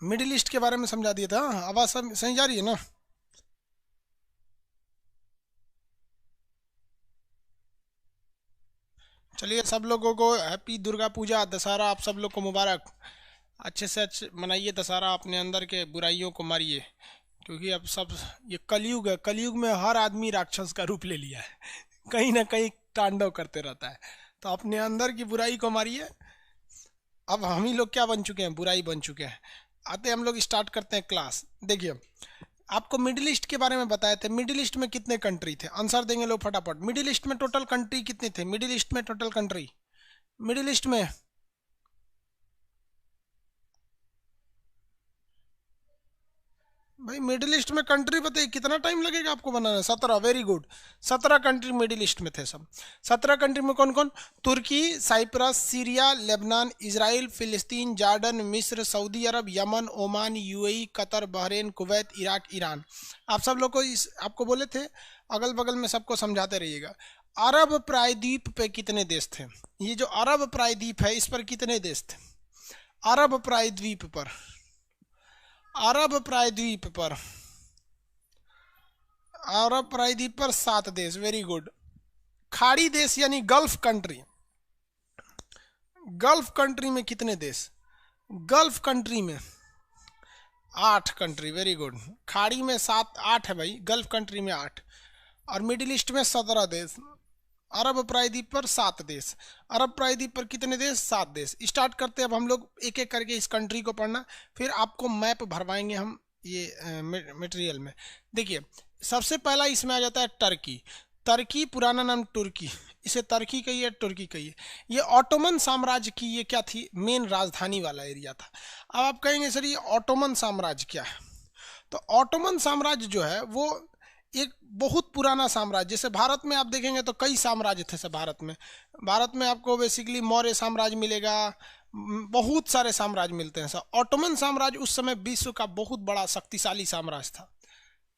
Middle east के बारे में समझा दिया था। आवाज़ सब सही जा रही है ना? चलिए, सब लोगों को हैप्पी दुर्गा पूजा, दशहरा आप सब लोग को मुबारक। अच्छे से अच्छे मनाइए दशहरा, अपने अंदर के बुराइयों को मारिए, क्योंकि अब सब ये कलयुग है। कलयुग में हर आदमी राक्षस का रूप ले लिया है, कहीं ना कहीं तांडव करते रहता है। तो अपने अंदर की बुराई को मारिए। अब हम ही लोग क्या बन चुके हैं? बुराई बन चुके हैं। आते हम लोग स्टार्ट करते हैं क्लास। देखिए, आपको मिडिल ईस्ट के बारे में बताए थे। मिडिल ईस्ट में कितने कंट्री थे? आंसर देंगे लोग फटाफट। मिडिल ईस्ट में टोटल कंट्री कितने थे? मिडिल ईस्ट में टोटल कंट्री, मिडिल ईस्ट में भाई मिडिल ईस्ट में कंट्री बताइए, कितना टाइम लगेगा आपको बनाना? 17, very good. 17 country middle east में थे सब। 17 कंट्री में कौन कौन? तुर्की, साइप्रस, सीरिया, लेबनान, इजराइल, फिलिस्तीन, जॉर्डन, मिस्र, सऊदी अरब, Yemen, Oman, UAE, Qatar, Bahrain, Kuwait, Iraq, Iran. आप सब लोग को इस आपको बोले थे अगल बगल में सबको समझाते रहिएगा। अरब प्रायद्वीप पे कितने देश थे? ये जो अरब प्रायद्वीप है, इस पर कितने देश थे? अरब प्रायद्वीप पर, अरब प्रायद्वीप पर, अरब प्रायद्वीप पर 7 देश, वेरी गुड। खाड़ी देश यानी गल्फ कंट्री, गल्फ कंट्री में कितने देश? गल्फ कंट्री में 8 कंट्री, वेरी गुड। खाड़ी में 7, 8 है भाई, गल्फ कंट्री में 8। और मिडिल ईस्ट में 17 देश। अरब प्रायद्वीप पर 7 देश। अरब प्रायद्वीप पर कितने देश? 7 देश। स्टार्ट करते हैं अब हम लोग एक एक करके इस कंट्री को पढ़ना, फिर आपको मैप भरवाएंगे हम ये मटेरियल में। देखिए, सबसे पहला इसमें आ जाता है टर्की। टर्की पुराना नाम तुर्की, इसे टर्की कहिए, तुर्की कहिए। ये ऑटोमन साम्राज्य की ये क्या थी? मेन राजधानी वाला एरिया था। अब आप कहेंगे सर ये ऑटोमन साम्राज्य क्या है? तो ऑटोमन साम्राज्य जो है वो एक बहुत पुराना साम्राज्य। जैसे भारत में आप देखेंगे तो कई साम्राज्य थे सब भारत में। भारत में आपको बेसिकली मौर्य साम्राज्य मिलेगा, बहुत सारे साम्राज्य मिलते हैं सब। ऑटोमन साम्राज्य उस समय विश्व का बहुत बड़ा शक्तिशाली साम्राज्य था।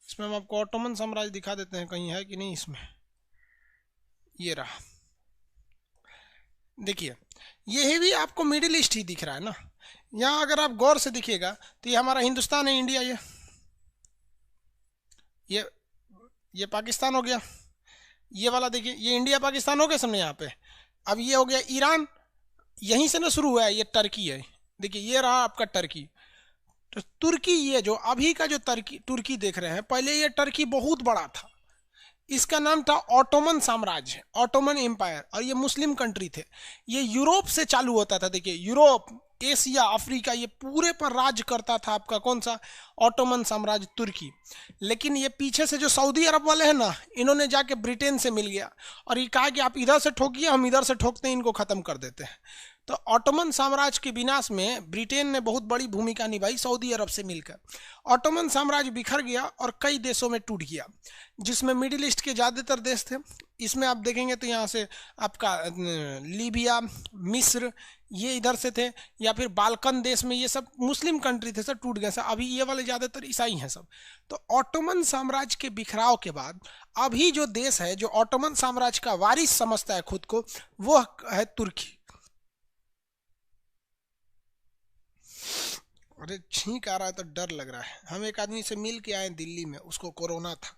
इसमें हम आपको ऑटोमन साम्राज्य दिखा देते हैं, कहीं है कि नहीं इसमें? ये रहा, देखिए। ये भी आपको मिडिल ईस्ट ही दिख रहा है ना। यहाँ अगर आप गौर से देखिएगा तो ये हमारा हिंदुस्तान है, इंडिया। ये ये पाकिस्तान हो गया। ये वाला देखिए, ये इंडिया पाकिस्तान हो गया समझे यहाँ पे। अब ये हो गया ईरान, यहीं से ना शुरू हुआ है, ये टर्की है। देखिए ये रहा आपका टर्की। तो तुर्की, ये जो अभी का जो तुर्की देख रहे हैं, पहले ये टर्की बहुत बड़ा था। इसका नाम था ऑटोमन साम्राज्य, ऑटोमन एम्पायर। और ये मुस्लिम कंट्री थे। ये यूरोप से चालू होता था। देखिए यूरोप, एशिया, अफ्रीका, ये पूरे पर राज करता था आपका कौन सा? ऑटोमन साम्राज्य तुर्की। लेकिन ये पीछे से जो सऊदी अरब वाले हैं ना, इन्होंने जाके ब्रिटेन से मिल गया और ये कहा कि आप इधर से ठोकिए, हम इधर से ठोकते हैं, इनको खत्म कर देते हैं। तो ऑटोमन साम्राज्य के विनाश में ब्रिटेन ने बहुत बड़ी भूमिका निभाई सऊदी अरब से मिलकर। ऑटोमन साम्राज्य बिखर गया और कई देशों में टूट गया, जिसमें मिडिल ईस्ट के ज़्यादातर देश थे। इसमें आप देखेंगे तो यहाँ से आपका लीबिया, मिस्र, ये इधर से थे, या फिर बाल्कन देश में ये सब मुस्लिम कंट्री थे, सब टूट गए सब। अभी ये वाले ज़्यादातर ईसाई हैं सब। तो ऑटोमन साम्राज्य के बिखराव के बाद अभी जो देश है जो ऑटोमन साम्राज्य का वारिस समझता है खुद को, वो है तुर्की। अरे छींक आ रहा है तो डर लग रहा है। हम एक आदमी से मिल के आए दिल्ली में, उसको कोरोना था।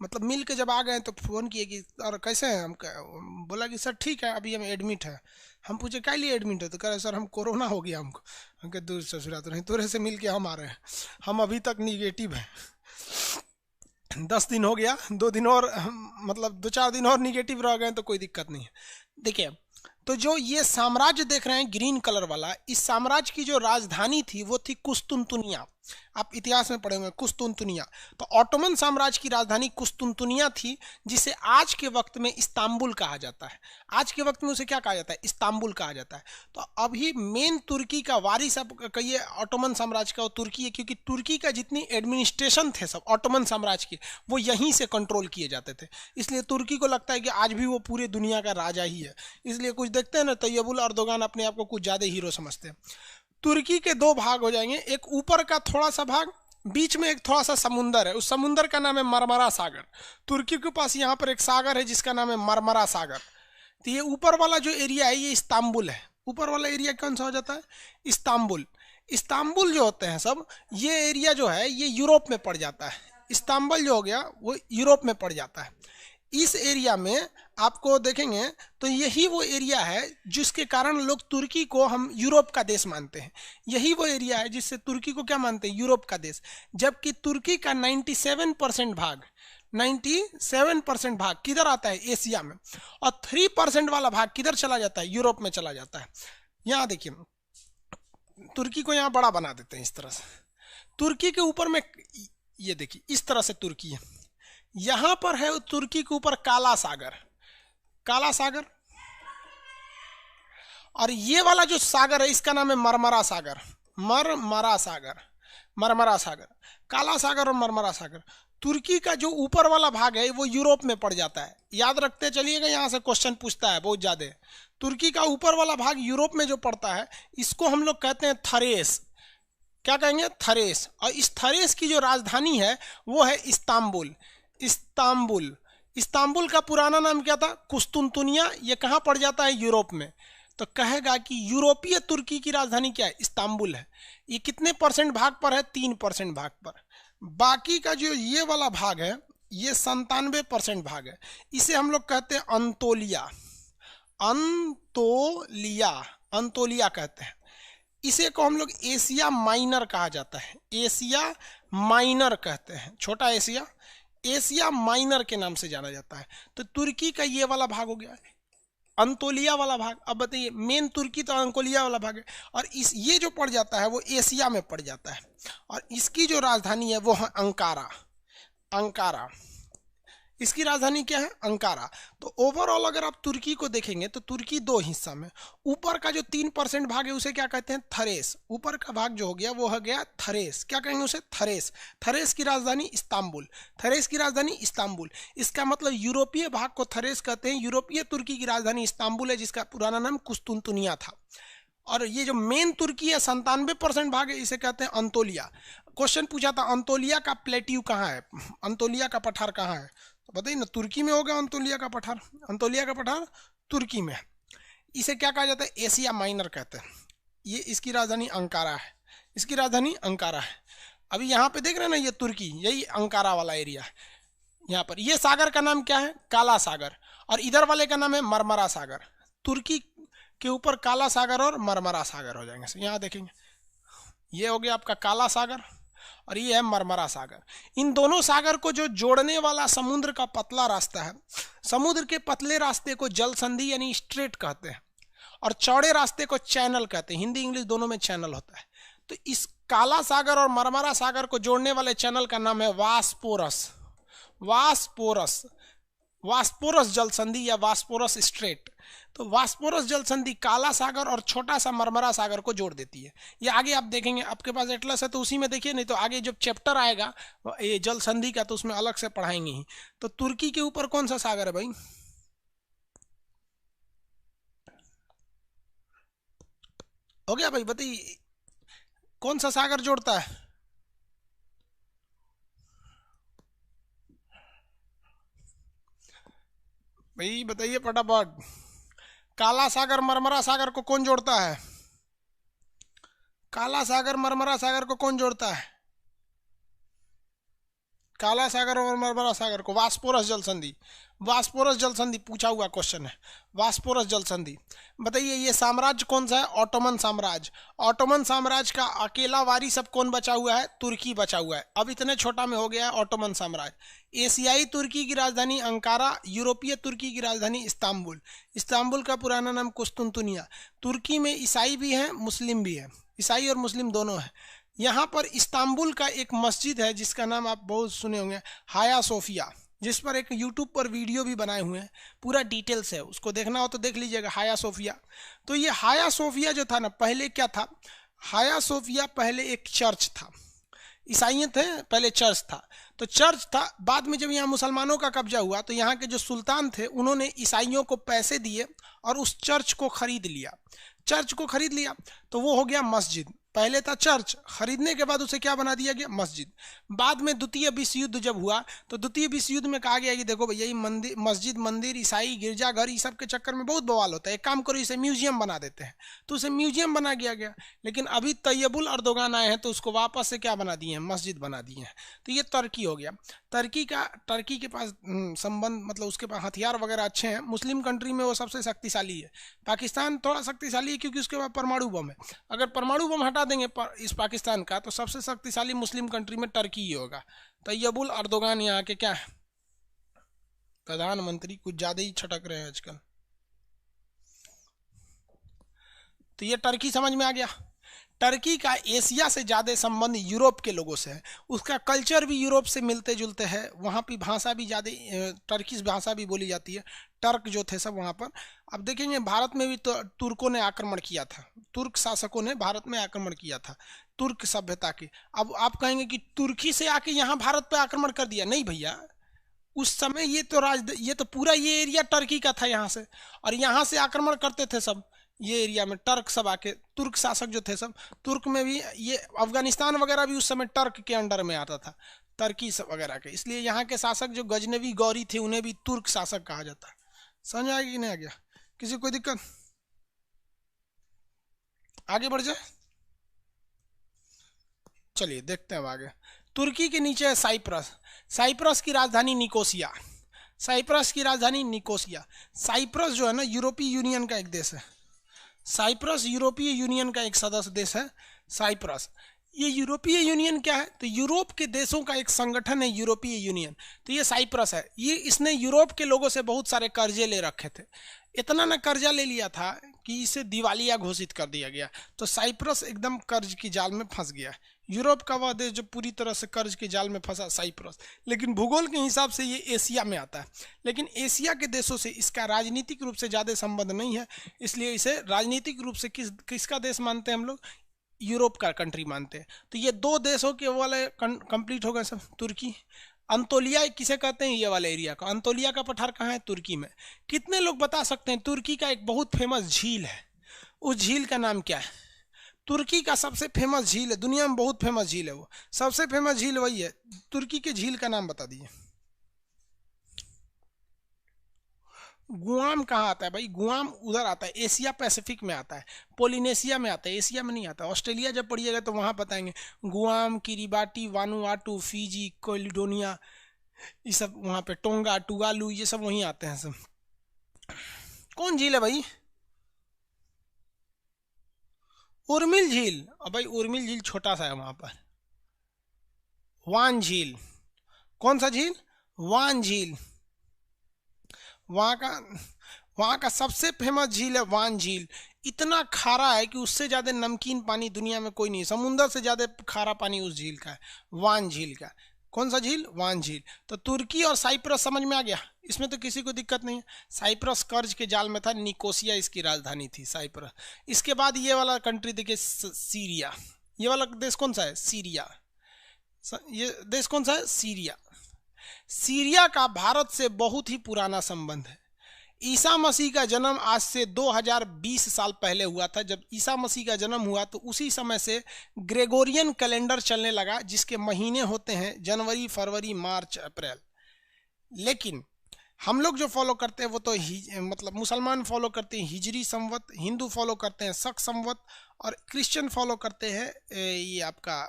मतलब मिल के जब आ गए तो फ़ोन किए कि और कैसे हैं हम? बोला कि सर ठीक है, अभी हम एडमिट हैं। हम पूछे क्या लिए एडमिट है? तो कह रहे सर हम कोरोना हो गया हमको। हम कहे दूर ससुरा तो नहीं, तोरे से मिल के हम आ रहे हैं, हम अभी तक निगेटिव हैं। 10 दिन हो गया, 2 दिन और मतलब 2-4 दिन और निगेटिव रह गए तो कोई दिक्कत नहीं है। देखिए, तो जो ये साम्राज्य देख रहे हैं ग्रीन कलर वाला, इस साम्राज्य की जो राजधानी थी वो थी कुस्तुनतुनिया। आप इतिहास में पढ़े हुए कुस्तुनतुनिया। तो ऑटोमन साम्राज्य की राजधानी कुस्तुनतुनिया थी, जिसे आज के वक्त में इस्तांबुल कहा जाता है। आज के वक्त में उसे क्या कहा जाता है? इस्तांबुल कहा जाता है। तो अभी मेन तुर्की का वारिस आप कहिए ऑटोमन साम्राज्य का, वो तुर्की है, क्योंकि तुर्की का जितनी एडमिनिस्ट्रेशन थे सब ऑटोमन साम्राज्य के, वो यहीं से कंट्रोल किए जाते थे। इसलिए तुर्की को लगता है कि आज भी वो पूरे दुनिया का राजा ही है। इसलिए कुछ देखते हैं ना, तैयबुल अर्दोगान अपने आप को कुछ ज़्यादा हीरो समझते हैं। तुर्की के 2 भाग हो जाएंगे, एक ऊपर का थोड़ा सा भाग, बीच में एक थोड़ा सा समुंदर है। उस समुंदर का नाम है मरमरा सागर। तुर्की के पास यहाँ पर एक सागर है जिसका नाम है मरमरा सागर। तो ये ऊपर वाला जो एरिया है ये इस्तांबुल है। ऊपर वाला एरिया कौन सा हो जाता है? इस्तांबुल। इस्तांबुल जो होते हैं सब, ये एरिया जो है ये यूरोप में पड़ जाता है। इस्तांबुल जो हो गया वो यूरोप में पड़ जाता है। इस एरिया में आपको देखेंगे तो यही वो एरिया है जिसके कारण लोग तुर्की को हम यूरोप का देश मानते हैं। यही वो एरिया है जिससे तुर्की को क्या मानते हैं, यूरोप का देश। जबकि तुर्की का 97% भाग 97% भाग किधर आता है, एशिया में, और 3% वाला भाग किधर चला जाता है, यूरोप में चला जाता है। यहाँ देखिए तुर्की को यहाँ बड़ा बना देते हैं इस तरह से। तुर्की के ऊपर में ये देखिए इस तरह से तुर्की है, यहां पर है तुर्की के ऊपर काला सागर, काला सागर, और ये वाला जो सागर है इसका नाम है मरमरा सागर, मरमरा सागर, मरमरा सागर, काला सागर और मरमरा सागर। तुर्की का जो ऊपर वाला भाग है वो यूरोप में पड़ जाता है, याद रखते चलिएगा, यहां से क्वेश्चन पूछता है बहुत ज्यादा। तुर्की का ऊपर वाला भाग यूरोप में जो पड़ता है इसको हम लोग कहते हैं थरेस। क्या कहेंगे, थरेस। और इस थरेस की जो राजधानी है वो है इस्तांबुल। इस्तांबुल, इस्तांबुल का पुराना नाम क्या था, कुस्तुनतुनिया। ये कहाँ पड़ जाता है, यूरोप में। तो कहेगा कि यूरोपीय तुर्की की राजधानी क्या है, इस्तांबुल है। ये कितने परसेंट भाग पर है, 3% भाग पर। बाकी का जो ये वाला भाग है ये 97% भाग है। इसे हम लोग कहते हैं अंतोलिया, अंतोलिया, अंतोलिया कहते हैं। इसे को हम लोग एशिया माइनर कहा जाता है, एशिया माइनर कहते हैं, छोटा एशिया, एशिया माइनर के नाम से जाना जाता है। तो तुर्की का ये वाला भाग हो गया अंतोलिया वाला भाग। अब बताइए मेन तुर्की तो अंतोलिया वाला भाग है, और इस ये जो पड़ जाता है वो एशिया में पड़ जाता है, और इसकी जो राजधानी है वो है अंकारा, अंकारा। इसकी राजधानी क्या है, अंकारा। तो ओवरऑल अगर आप तुर्की को देखेंगे तो तुर्की 2 हिस्सा में, ऊपर का जो 3% भाग है उसे क्या कहते हैं, थरेस। ऊपर का भाग जो हो गया वो हो गया थरेस, क्या कहेंगे उसे, थरेस। थरेस की राजधानी इस्तांबुल, थरेस की राजधानी इस्तांबुल। इसका मतलब यूरोपीय भाग को थरेस कहते हैं, यूरोपीय तुर्की की राजधानी इस्तांबुल है जिसका पुराना नाम कुस्तुनतुनिया था। और ये जो मेन तुर्की है 97% भाग है, इसे कहते हैं अंतोलिया। क्वेश्चन पूछा था अंतोलिया का प्लेट्यू कहाँ है, अंतोलिया का पठार कहाँ है, तो बताइए ना, तुर्की में होगा अंतोलिया का पठार, अंतोलिया का पठार तुर्की में। इसे क्या कहा जाता है, एशिया माइनर कहते हैं। ये इसकी राजधानी अंकारा है, इसकी राजधानी अंकारा है। अभी यहाँ पे देख रहे हैं ना ये तुर्की, यही अंकारा वाला एरिया है। यहाँ पर ये सागर का नाम क्या है, काला सागर, और इधर वाले का नाम है मरमरा सागर। तुर्की के ऊपर काला सागर और मरमरा सागर हो जाएंगे। यहाँ देखेंगे ये हो गया आपका काला सागर और ये है मरमरा सागर। इन दोनों सागर को जो जोड़ने वाला समुद्र का पतला रास्ता है, समुद्र के पतले रास्ते को जल संधि यानी स्ट्रेट कहते हैं, और चौड़े रास्ते को चैनल कहते हैं। हिंदी इंग्लिश दोनों में चैनल होता है। तो इस काला सागर और मरमरा सागर को जोड़ने वाले चैनल का नाम है वास्पोरस, वास्पोरस, वास्पोरस जल संधि या वास्पोरस स्ट्रेट। तो वास्पोरस जल संधि काला सागर और छोटा सा मरमरा सागर को जोड़ देती है। ये आगे आप देखेंगे, आपके पास एटलस है तो उसी में देखिए, नहीं तो आगे जब चैप्टर आएगा ये जल संधि का तो उसमें अलग से पढ़ाएंगे ही। तो तुर्की के ऊपर कौन सा सागर है भाई, हो गया भाई, बताइए कौन सा सागर जोड़ता है, भाई बताइए फटाफट। काला सागर मरमरा सागर को कौन जोड़ता है, काला सागर मरमरा सागर को कौन जोड़ता है, काला सागर और मरमरा सागर को वास्पोरस जल संधि, वास्पोरस जल संधि पूछा हुआ क्वेश्चन है, वास्पोरस जल संधि। बताइए ये साम्राज्य कौन सा है, ऑटोमन साम्राज्य। ऑटोमन साम्राज्य का अकेला वारिस अब कौन बचा हुआ है, तुर्की बचा हुआ है। अब इतने छोटा में हो गया है ऑटोमन साम्राज्य। एशियाई तुर्की की राजधानी अंकारा, यूरोपीय तुर्की की राजधानी इस्तांबुल। इस्तांबुल का पुराना नाम कुस्तुनतुनिया। तुर्की में ईसाई भी हैं, मुस्लिम भी हैं, ईसाई और मुस्लिम दोनों हैं। यहाँ पर इस्तांबुल का एक मस्जिद है जिसका नाम आप बहुत सुने होंगे, हाया सोफिया, जिस पर एक यूट्यूब पर वीडियो भी बनाए हुए हैं, पूरा डिटेल्स है, उसको देखना हो तो देख लीजिएगा, हाया सोफिया। तो ये हाया सोफिया जो था ना, पहले क्या था, हाया सोफिया पहले एक चर्च था। ईसाई थे, पहले चर्च था, तो चर्च था। बाद में जब यहाँ मुसलमानों का कब्जा हुआ तो यहाँ के जो सुल्तान थे उन्होंने ईसाइयों को पैसे दिए और उस चर्च को खरीद लिया, चर्च को खरीद लिया, तो वो हो गया मस्जिद। पहले था चर्च, खरीदने के बाद उसे क्या बना दिया गया, मस्जिद। बाद में द्वितीय विश्व युद्ध जब हुआ तो द्वितीय विश्व युद्ध में कहा गया कि देखो भैया ये मंदिर, मस्जिद, मंदिर, ईसाई गिरजाघर, ये सब के चक्कर में बहुत बवाल होता है, एक काम करो इसे म्यूजियम बना देते हैं, तो उसे म्यूजियम बना दिया गया। लेकिन अभी तैयबुल अर्दोगान आए हैं तो उसको वापस से क्या बना दिए हैं, मस्जिद बना दिए हैं। तो ये तुर्की हो गया। टर्की के पास संबंध, मतलब उसके पास हथियार वगैरह अच्छे हैं, मुस्लिम कंट्री में वो सबसे शक्तिशाली है। पाकिस्तान थोड़ा शक्तिशाली है क्योंकि उसके पास परमाणु बम है। अगर परमाणु बम हटा देंगे इस पाकिस्तान का तो सबसे शक्तिशाली मुस्लिम कंट्री में टर्की ही होगा। तैयबुल अर्दोगान यहाँ के क्या है, प्रधानमंत्री, कुछ ज्यादा ही छटक रहे हैं आजकल। तो ये टर्की समझ में आ गया। टर्की का एशिया से ज़्यादा संबंध यूरोप के लोगों से है, उसका कल्चर भी यूरोप से मिलते जुलते हैं, वहाँ की भाषा भी ज़्यादा टर्किश भाषा भी बोली जाती है। टर्क जो थे सब वहाँ पर। अब देखेंगे भारत में भी तो तुर्कों ने आक्रमण किया था, तुर्क शासकों ने भारत में आक्रमण किया था तुर्क सभ्यता के। अब आप कहेंगे कि तुर्की से आके यहाँ भारत पे आक्रमण कर दिया, नहीं भैया, उस समय ये तो पूरा ये एरिया टर्की का था यहाँ से, और यहाँ से आक्रमण करते थे सब ये एरिया में टर्क सब आके, तुर्क शासक जो थे सब। तुर्क में भी ये अफगानिस्तान वगैरह भी उस समय टर्क के अंडर में आता था, टर्की वगैरह के, इसलिए यहाँ के शासक जो गजनवी गौरी थे उन्हें भी तुर्क शासक कहा जाता है। समझ आ गया कि नहीं आ गया, किसी कोई दिक्कत? आगे बढ़ जाए, चलिए देखते हैं अब आगे। तुर्की के नीचे है साइप्रस। साइप्रस की राजधानी निकोसिया। साइप्रस की राजधानी निकोसिया। साइप्रस जो है ना यूरोपीय यूनियन का एक देश है। साइप्रस यूरोपीय यूनियन का एक सदस्य देश है साइप्रस। ये यूरोपीय यूनियन क्या है, तो यूरोप के देशों का एक संगठन है यूरोपीय यूनियन। तो ये साइप्रस है, ये इसने यूरोप के लोगों से बहुत सारे कर्जे ले रखे थे, इतना ना कर्जा ले लिया था कि इसे दिवालिया घोषित कर दिया गया। तो साइप्रस एकदम कर्ज की जाल में फंस गया। यूरोप का वह देश जो पूरी तरह से कर्ज के जाल में फंसा, साइप्रस। लेकिन भूगोल के हिसाब से ये एशिया में आता है, लेकिन एशिया के देशों से इसका राजनीतिक रूप से ज़्यादा संबंध नहीं है, इसलिए इसे राजनीतिक रूप से किसका देश मानते हैं हम लोग, यूरोप का कंट्री मानते हैं। तो ये दो देशों के वाले कंप्लीट हो गए सब। तुर्की, अंतोलिया किसे कहते हैं, ये वाले एरिया का, अंतोलिया का पठार कहाँ है, तुर्की में। कितने लोग बता सकते हैं तुर्की का एक बहुत फेमस झील है, उस झील का नाम क्या है? तुर्की का सबसे फेमस झील है, दुनिया में बहुत फेमस झील है, वो सबसे फेमस झील वही है। तुर्की के झील का नाम बता दीजिए। गुआम कहाँ आता है भाई? गुआम उधर आता है, एशिया पैसिफिक में आता है, पोलिनेशिया में आता है, एशिया में नहीं आता। ऑस्ट्रेलिया जब पढ़िएगा तो वहाँ बताएंगे। गुआम, किरिबाटी, वानुआटू, फिजी, कैलिडोनिया, ये सब वहाँ पे, टोंगा, टुवालू, ये सब वहीं आते हैं सब। कौन झील है भाई? उर्मिल झील। अब भाई उर्मिल झील छोटा सा है वहाँ पर। वान झील, कौन सा झील? वान झील। वहाँ का सबसे फेमस झील है वान झील। इतना खारा है कि उससे ज़्यादा नमकीन पानी दुनिया में कोई नहीं, समुंदर से ज़्यादा खारा पानी उस झील का है, वान झील का। कौन सा झील? वान झील। तो तुर्की और साइप्रस समझ में आ गया, इसमें तो किसी को दिक्कत नहीं है। साइप्रस कर्ज के जाल में था, निकोसिया इसकी राजधानी थी, साइप्रस। इसके बाद ये वाला कंट्री देखिए, सीरिया। ये वाला देश कौन सा है? सीरिया। ये देश कौन सा है? सीरिया। सीरिया का भारत से बहुत ही पुराना संबंध है। ईसा मसीह का जन्म आज से 2020 साल पहले हुआ था। जब ईसा मसीह का जन्म हुआ तो उसी समय से ग्रेगोरियन कैलेंडर चलने लगा, जिसके महीने होते हैं जनवरी, फरवरी, मार्च, अप्रैल। लेकिन हम लोग जो फॉलो करते हैं वो तो मतलब मुसलमान फॉलो करते हैं हिजरी संवत, हिंदू फॉलो करते हैं शक संवत, और क्रिश्चियन फॉलो करते हैं ये आपका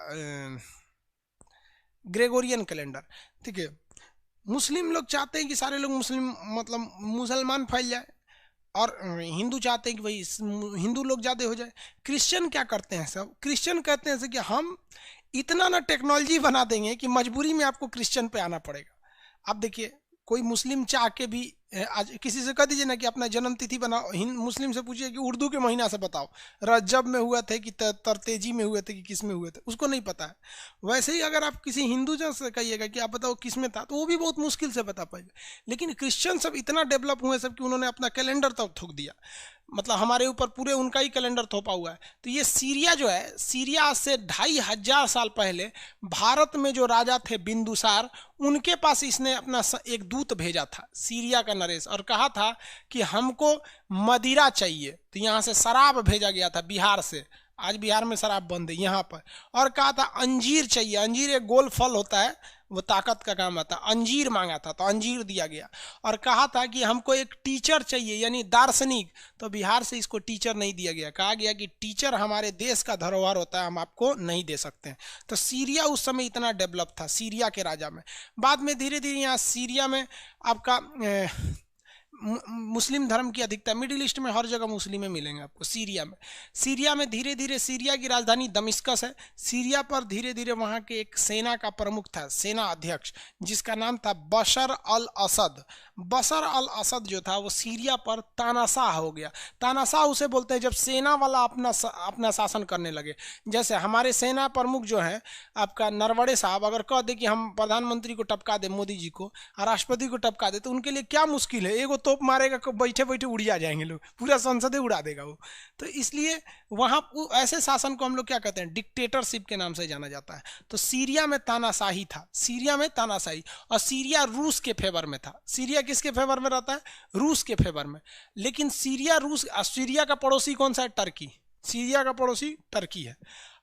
ग्रेगोरियन कैलेंडर। ठीक है। मुस्लिम लोग चाहते हैं कि सारे लोग मुसलमान फैल जाए, और हिंदू चाहते हैं कि भाई हिंदू लोग ज़्यादा हो जाए। क्रिश्चियन क्या करते हैं सब? क्रिश्चियन कहते हैं कि हम इतना ना टेक्नोलॉजी बना देंगे कि मजबूरी में आपको क्रिश्चियन पे आना पड़ेगा। अब देखिए, कोई मुस्लिम चाह के भी आज किसी से कह दीजिए ना कि अपना जन्म तिथि बनाओ, मुस्लिम से पूछिए कि उर्दू के महीना से बताओ, रजब में हुए थे कि तरतेजी में हुए थे कि किस में हुए थे, उसको नहीं पता है। वैसे ही अगर आप किसी हिंदू जन से कहिएगा कि आप बताओ किस में था, तो वो भी बहुत मुश्किल से बता पाएगा। लेकिन क्रिश्चियन सब इतना डेवलप हुए सब कि उन्होंने अपना कैलेंडर तक थोक दिया, मतलब हमारे ऊपर पूरे उनका ही कैलेंडर थोपा हुआ है। तो ये सीरिया जो है, सीरिया से 2500 साल पहले भारत में जो राजा थे बिंदुसार, उनके पास इसने अपना एक दूत भेजा था, सीरिया का नरेश, और कहा था कि हमको मदिरा चाहिए। तो यहाँ से शराब भेजा गया था बिहार से, आज बिहार में शराब बंद है यहाँ पर। और कहा था अंजीर चाहिए, अंजीर एक गोल फल होता है, वो ताकत का काम आता है। अंजीर मांगा था तो अंजीर दिया गया। और कहा था कि हमको एक टीचर चाहिए यानी दार्शनिक, तो बिहार से इसको टीचर नहीं दिया गया। कहा गया कि टीचर हमारे देश का धरोहर होता है, हम आपको नहीं दे सकते हैं। तो सीरिया उस समय इतना डेवलप था, सीरिया के राजा में। बाद में धीरे धीरे यहाँ सीरिया में आपका मुस्लिम धर्म की अधिकता, मिडिल ईस्ट में हर जगह मुस्लिमें मिलेंगे आपको। सीरिया में धीरे धीरे, सीरिया की राजधानी दमिश्कस है। सीरिया पर धीरे धीरे वहाँ के एक सेना का प्रमुख था, सेना अध्यक्ष, जिसका नाम था बशर अल असद। बशर अल असद जो था वो सीरिया पर तानाशाह हो गया। तानाशाह उसे बोलते हैं जब सेना वाला अपना शासन करने लगे। जैसे हमारे सेना प्रमुख जो है आपका नरवणे साहब अगर कह दे कि हम प्रधानमंत्री को टपका दे, मोदी जी को, और राष्ट्रपति को टपका दे, तो उनके लिए क्या मुश्किल है, एगो तोप मारेगा, बैठे बैठे उड़िया जाएंगे लोग, पूरा संसद उड़ा देगा वो। तो इसलिए वहाँ ऐसे शासन को हम लोग क्या कहते हैं, डिक्टेटरशिप के नाम से जाना जाता है। तो सीरिया में तानाशाही था, सीरिया में तानाशाही। और सीरिया रूस के फेवर में था। सीरिया किसके फेवर में रहता है, रूस के फेवर में। लेकिन सीरिया का पड़ोसी कौन सा है, टर्की। सीरिया का पड़ोसी टर्की है।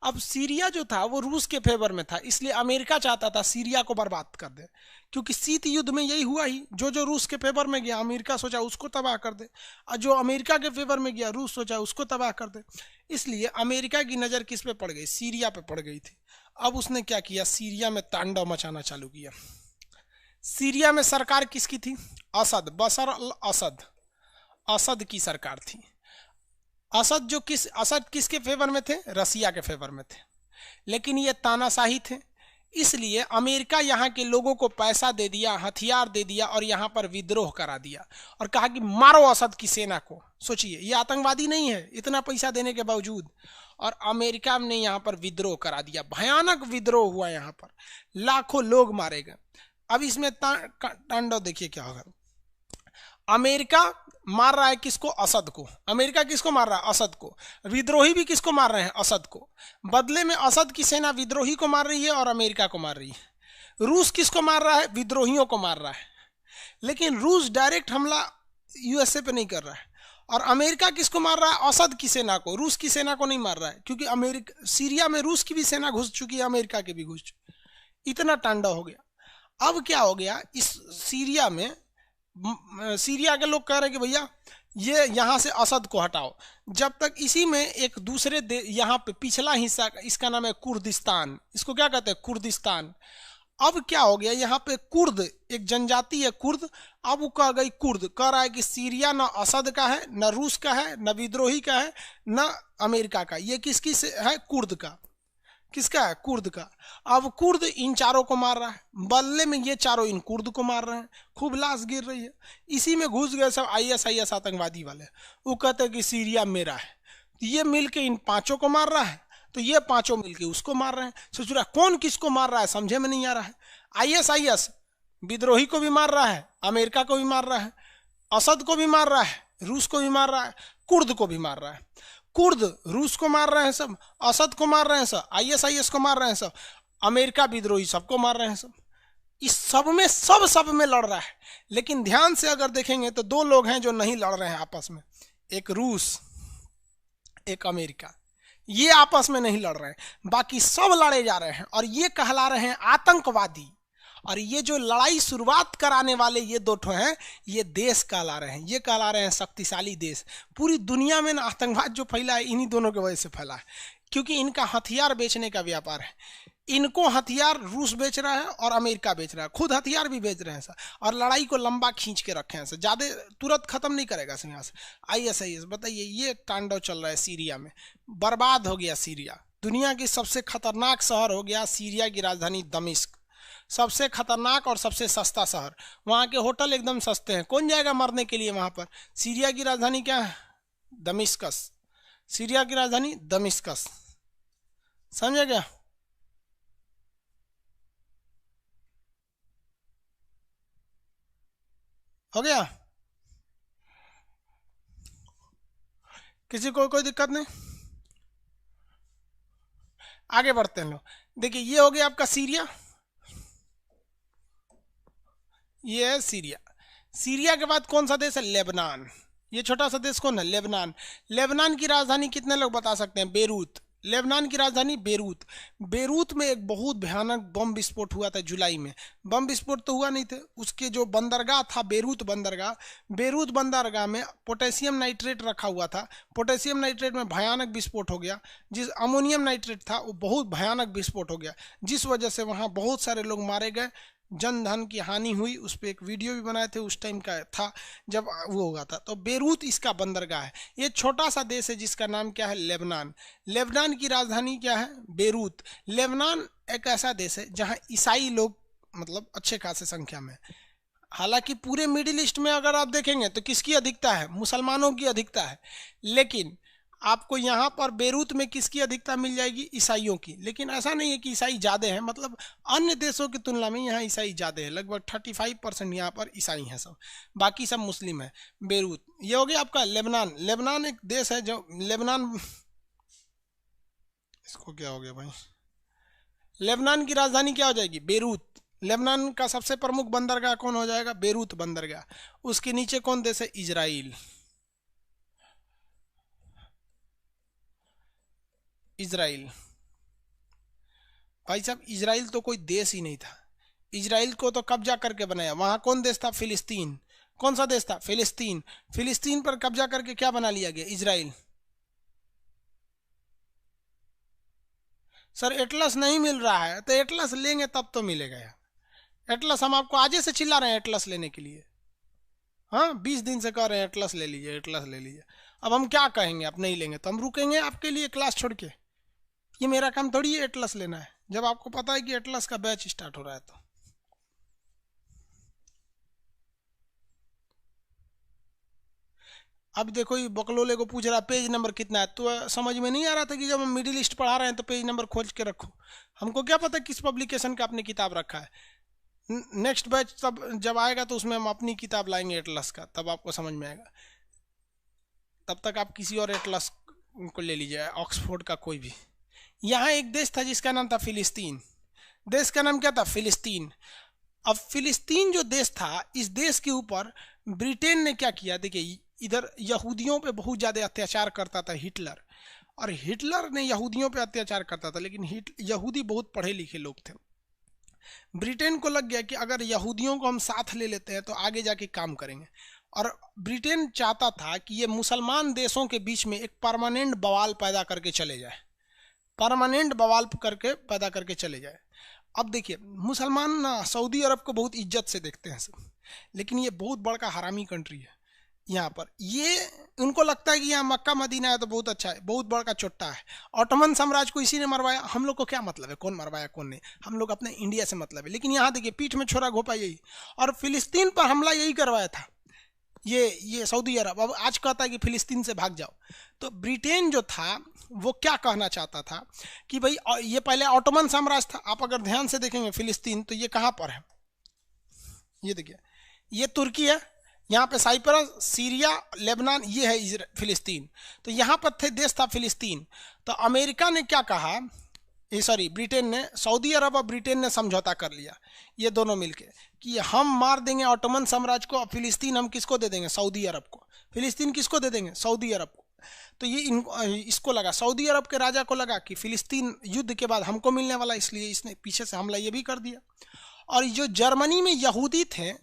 अब सीरिया जो था वो रूस के फेवर में था, इसलिए अमेरिका चाहता था सीरिया को बर्बाद कर दे, क्योंकि शीत युद्ध में यही हुआ ही, जो रूस के फेवर में गया अमेरिका सोचा उसको तबाह कर दे, और जो अमेरिका के फेवर में गया रूस सोचा उसको तबाह कर दे। इसलिए अमेरिका की नज़र किस पे पड़ गई, सीरिया पे पड़ गई थी। अब उसने क्या किया, सीरिया में तांडव मचाना चालू किया। सीरिया में सरकार किसकी थी, असद, बशर अल असद, असद की सरकार थी। असद किसके फेवर में थे, रसिया के फेवर में थे। लेकिन ये तानाशाही थे, इसलिए अमेरिका यहाँ के लोगों को पैसा दे दिया, हथियार दे दिया, और यहाँ पर विद्रोह करा दिया और कहा कि मारो असद की सेना को। सोचिए, ये आतंकवादी नहीं है इतना पैसा देने के बावजूद। और अमेरिका ने यहाँ पर विद्रोह करा दिया, भयानक विद्रोह हुआ, यहाँ पर लाखों लोग मारे गए। अब इसमें तांडव देखिए क्या होगा। अमेरिका मार रहा है किसको, असद को। अमेरिका किसको मार रहा है, असद को। विद्रोही भी किसको मार रहे हैं, असद को। बदले में असद की सेना विद्रोही को मार रही है और अमेरिका को मार रही है। रूस किसको मार रहा है, विद्रोहियों को मार रहा है। लेकिन रूस डायरेक्ट हमला यूएसए पे नहीं कर रहा है। और अमेरिका किसको मार रहा है, असद की सेना को, रूस की सेना को नहीं मार रहा है, क्योंकि सीरिया में रूस की भी सेना घुस चुकी है, अमेरिका की भी घुस चुकी। इतना तांडव हो गया। अब क्या हो गया, इस सीरिया में सीरिया के लोग कह रहे हैं कि भैया ये यहाँ से असद को हटाओ। जब तक इसी में एक दूसरे यहाँ पे पिछला हिस्सा, इसका नाम है कुर्दिस्तान, इसको क्या कहते हैं, कुर्दिस्तान। अब क्या हो गया, यहाँ पे कुर्द एक जनजाति है, कुर्द। अब वो कह गई, कुर्द कह रहा है कि सीरिया न असद का है, न रूस का है, न विद्रोही का है, न अमेरिका का, ये किसकी से है, कुर्द का। किसका है, कुर्द का। अब कुर्द इन चारों को मार रहा है, बदले में ये चारों इन कुर्द को मार रहे हैं, खूब लाश गिर रही है। इसी में घुस गए सब ISIS आतंकवादी वाले, वो कहते हैं कि सीरिया मेरा है। तो ये मिलके इन पांचों को मार रहा है, तो ये पांचों मिलके उसको मार रहे हैं। सोच रहा कौन किसको मार रहा है, समझे में नहीं आ रहा है। ISIS विद्रोही को भी मार रहा है, अमेरिका को भी मार रहा है, असद को भी मार रहा है, रूस को भी मार रहा है, कुर्द को भी मार रहा है। कुर्द रूस को मार रहे हैं सब, असद को मार रहे हैं सब, ISIS को मार रहे हैं सब, अमेरिका विद्रोही सबको मार रहे हैं सब। इस सब में लड़ रहा है। लेकिन ध्यान से अगर देखेंगे तो दो लोग हैं जो नहीं लड़ रहे हैं आपस में, एक रूस, एक अमेरिका, ये आपस में नहीं लड़ रहे हैं, बाकी सब लड़े जा रहे हैं और ये कहला रहे हैं आतंकवादी। और ये जो लड़ाई शुरुआत कराने वाले ये दो ठो हैं, ये देश कहला रहे हैं, ये कहला रहे हैं शक्तिशाली देश। पूरी दुनिया में ना आतंकवाद जो फैला है इन्हीं दोनों की वजह से फैला है, क्योंकि इनका हथियार बेचने का व्यापार है। इनको हथियार रूस बेच रहा है और अमेरिका बेच रहा है, खुद हथियार भी बेच रहे हैं सर, और लड़ाई को लंबा खींच के रखे हैं सर, ज़्यादा तुरंत खत्म नहीं करेगा सर यहाँ से। ISIS बताइए, ये तांडव चल रहा है सीरिया में, बर्बाद हो गया सीरिया। दुनिया की सबसे खतरनाक शहर हो गया सीरिया की राजधानी दमिश्क, सबसे खतरनाक और सबसे सस्ता शहर। वहाँ के होटल एकदम सस्ते हैं, कौन जाएगा मरने के लिए वहाँ पर। सीरिया की राजधानी क्या है, दमिश्कस। सीरिया की राजधानी दमिश्कस, समझे क्या। हो गया, किसी को कोई दिक्कत नहीं, आगे बढ़ते हैं लोग। देखिए ये हो गया आपका सीरिया, ये है सीरिया। सीरिया के बाद कौन सा देश है, लेबनान। ये छोटा सा देश कौन है, लेबनान। लेबनान की राजधानी कितने लोग बता सकते हैं, बेरूत। लेबनान की राजधानी बेरूत। बेरूत में एक बहुत भयानक बम विस्फोट हुआ था जुलाई में। बम विस्फोट तो हुआ नहीं थे, उसके जो बंदरगाह था बेरूत बंदरगाह, बेरूत बंदरगाह में पोटेशियम नाइट्रेट रखा हुआ था। पोटेशियम नाइट्रेट में भयानक विस्फोट हो गया। जिस अमोनियम नाइट्रेट था वो बहुत भयानक विस्फोट हो गया, जिस वजह से वहाँ बहुत सारे लोग मारे गए, जन धन की हानि हुई। उस पर एक वीडियो भी बनाए थे, उस टाइम का था जब वो हुआ था। तो बेरूत इसका बंदरगाह है। ये छोटा सा देश है जिसका नाम क्या है, लेबनान। लेबनान की राजधानी क्या है, बेरूत। लेबनान एक ऐसा देश है जहाँ ईसाई लोग मतलब अच्छे खासे संख्या में। हालांकि पूरे मिडिल ईस्ट में अगर आप देखेंगे तो किसकी अधिकता है, मुसलमानों की अधिकता है। लेकिन आपको यहाँ पर बेरूत में किसकी अधिकता मिल जाएगी, ईसाइयों की। लेकिन ऐसा नहीं है कि ईसाई ज़्यादा हैं, मतलब अन्य देशों की तुलना में यहाँ ईसाई ज़्यादा है। लगभग 35% यहाँ पर ईसाई हैं, सब बाकी सब मुस्लिम है। बेरूत ये हो गया आपका लेबनान। लेबनान एक देश है जो लेबनान, इसको क्या हो गया भाई, लेबनान की राजधानी क्या हो जाएगी, बेरूत। लेबनान का सबसे प्रमुख बंदरगाह कौन हो जाएगा, बेरूत बंदरगाह। उसके नीचे कौन देश है, इजराइल। इजराइल भाई साहब, इजराइल तो कोई देश ही नहीं था। इजराइल को तो कब्जा करके बनाया। वहां कौन देश था, फिलिस्तीन। कौन सा देश था, फिलिस्तीन। फिलिस्तीन पर कब्जा करके क्या बना लिया गया, इजराइल। सर एटलस नहीं मिल रहा है, तो एटलस लेंगे तब तो मिलेगा यार। एटलस हम आपको आजे से चिल्ला रहे हैं एटलस लेने के लिए। हाँ 20 दिन से कह रहे हैं एटलस ले लीजिए, एटलस ले लीजिए। अब हम क्या कहेंगे, आप नहीं लेंगे तो हम रुकेंगे आपके लिए क्लास छोड़ के। ये मेरा काम थोड़ी है एटलस लेना है, जब आपको पता है कि एटलस का बैच स्टार्ट हो रहा है। तो अब देखो ये बकलोले को पूछ रहा पेज नंबर कितना है, तो समझ में नहीं आ रहा था कि जब हम मिडिल ईस्ट पढ़ा रहे हैं तो पेज नंबर खोज के रखो। हमको क्या पता किस पब्लिकेशन का आपने किताब रखा है। नेक्स्ट बैच तब जब आएगा तो उसमें हम अपनी किताब लाएंगे एटलस का, तब आपको समझ में आएगा। तब तक आप किसी और एटलस को ले लीजिए, ऑक्सफोर्ड का कोई भी। यहाँ एक देश था जिसका नाम था फिलिस्तीन। देश का नाम क्या था, फिलिस्तीन। अब फिलिस्तीन जो देश था, इस देश के ऊपर ब्रिटेन ने क्या किया, देखिए इधर यहूदियों पे बहुत ज़्यादा अत्याचार करता था हिटलर। और हिटलर ने यहूदियों पे अत्याचार करता था, लेकिन यहूदी बहुत पढ़े लिखे लोग थे। ब्रिटेन को लग गया कि अगर यहूदियों को हम साथ ले लेते हैं तो आगे जाके काम करेंगे। और ब्रिटेन चाहता था कि ये मुसलमान देशों के बीच में एक परमानेंट बवाल पैदा करके चले जाए, परमानेंट बवाल करके पैदा करके चले जाए। अब देखिए मुसलमान ना सऊदी अरब को बहुत इज्जत से देखते हैं सब, लेकिन ये बहुत बड़ा हरामी कंट्री है। यहाँ पर ये उनको लगता है कि यहाँ मक्का मदीना है तो बहुत अच्छा है, बहुत बड़ा चोट्टा है। ऑटोमन साम्राज्य को इसी ने मरवाया, हम लोग को क्या मतलब है कौन मरवाया कौन नहीं, हम लोग अपने इंडिया से मतलब है। लेकिन यहाँ देखिए पीठ में छोरा घोपा यही, और फिलिस्तीन पर हमला यही करवाया था ये सऊदी अरब। अब आज कहता है कि फिलिस्तीन से भाग जाओ। तो ब्रिटेन जो था वो क्या कहना चाहता था कि भाई ये पहले ऑटोमन साम्राज्य था। आप अगर ध्यान से देखेंगे फिलिस्तीन तो ये कहाँ पर है, ये देखिए ये तुर्की है, यहाँ पे साइप्रस, सीरिया, लेबनान, ये है फिलिस्तीन। तो यहाँ पर थे देश था फिलिस्तीन। तो अमेरिका ने क्या कहा, ये सॉरी ब्रिटेन ने, सऊदी अरब और ब्रिटेन ने समझौता कर लिया ये दोनों मिलके कि हम मार देंगे ऑटोमन साम्राज्य को, और फिलिस्तीन हम किसको दे देंगे, सऊदी अरब को। फिलिस्तीन किसको दे देंगे, सऊदी अरब को। तो ये इसको लगा, सऊदी अरब के राजा को लगा कि फिलिस्तीन युद्ध के बाद हमको मिलने वाला, इसलिए इसने पीछे से हमला ये भी कर दिया। और जो जर्मनी में यहूदी थे,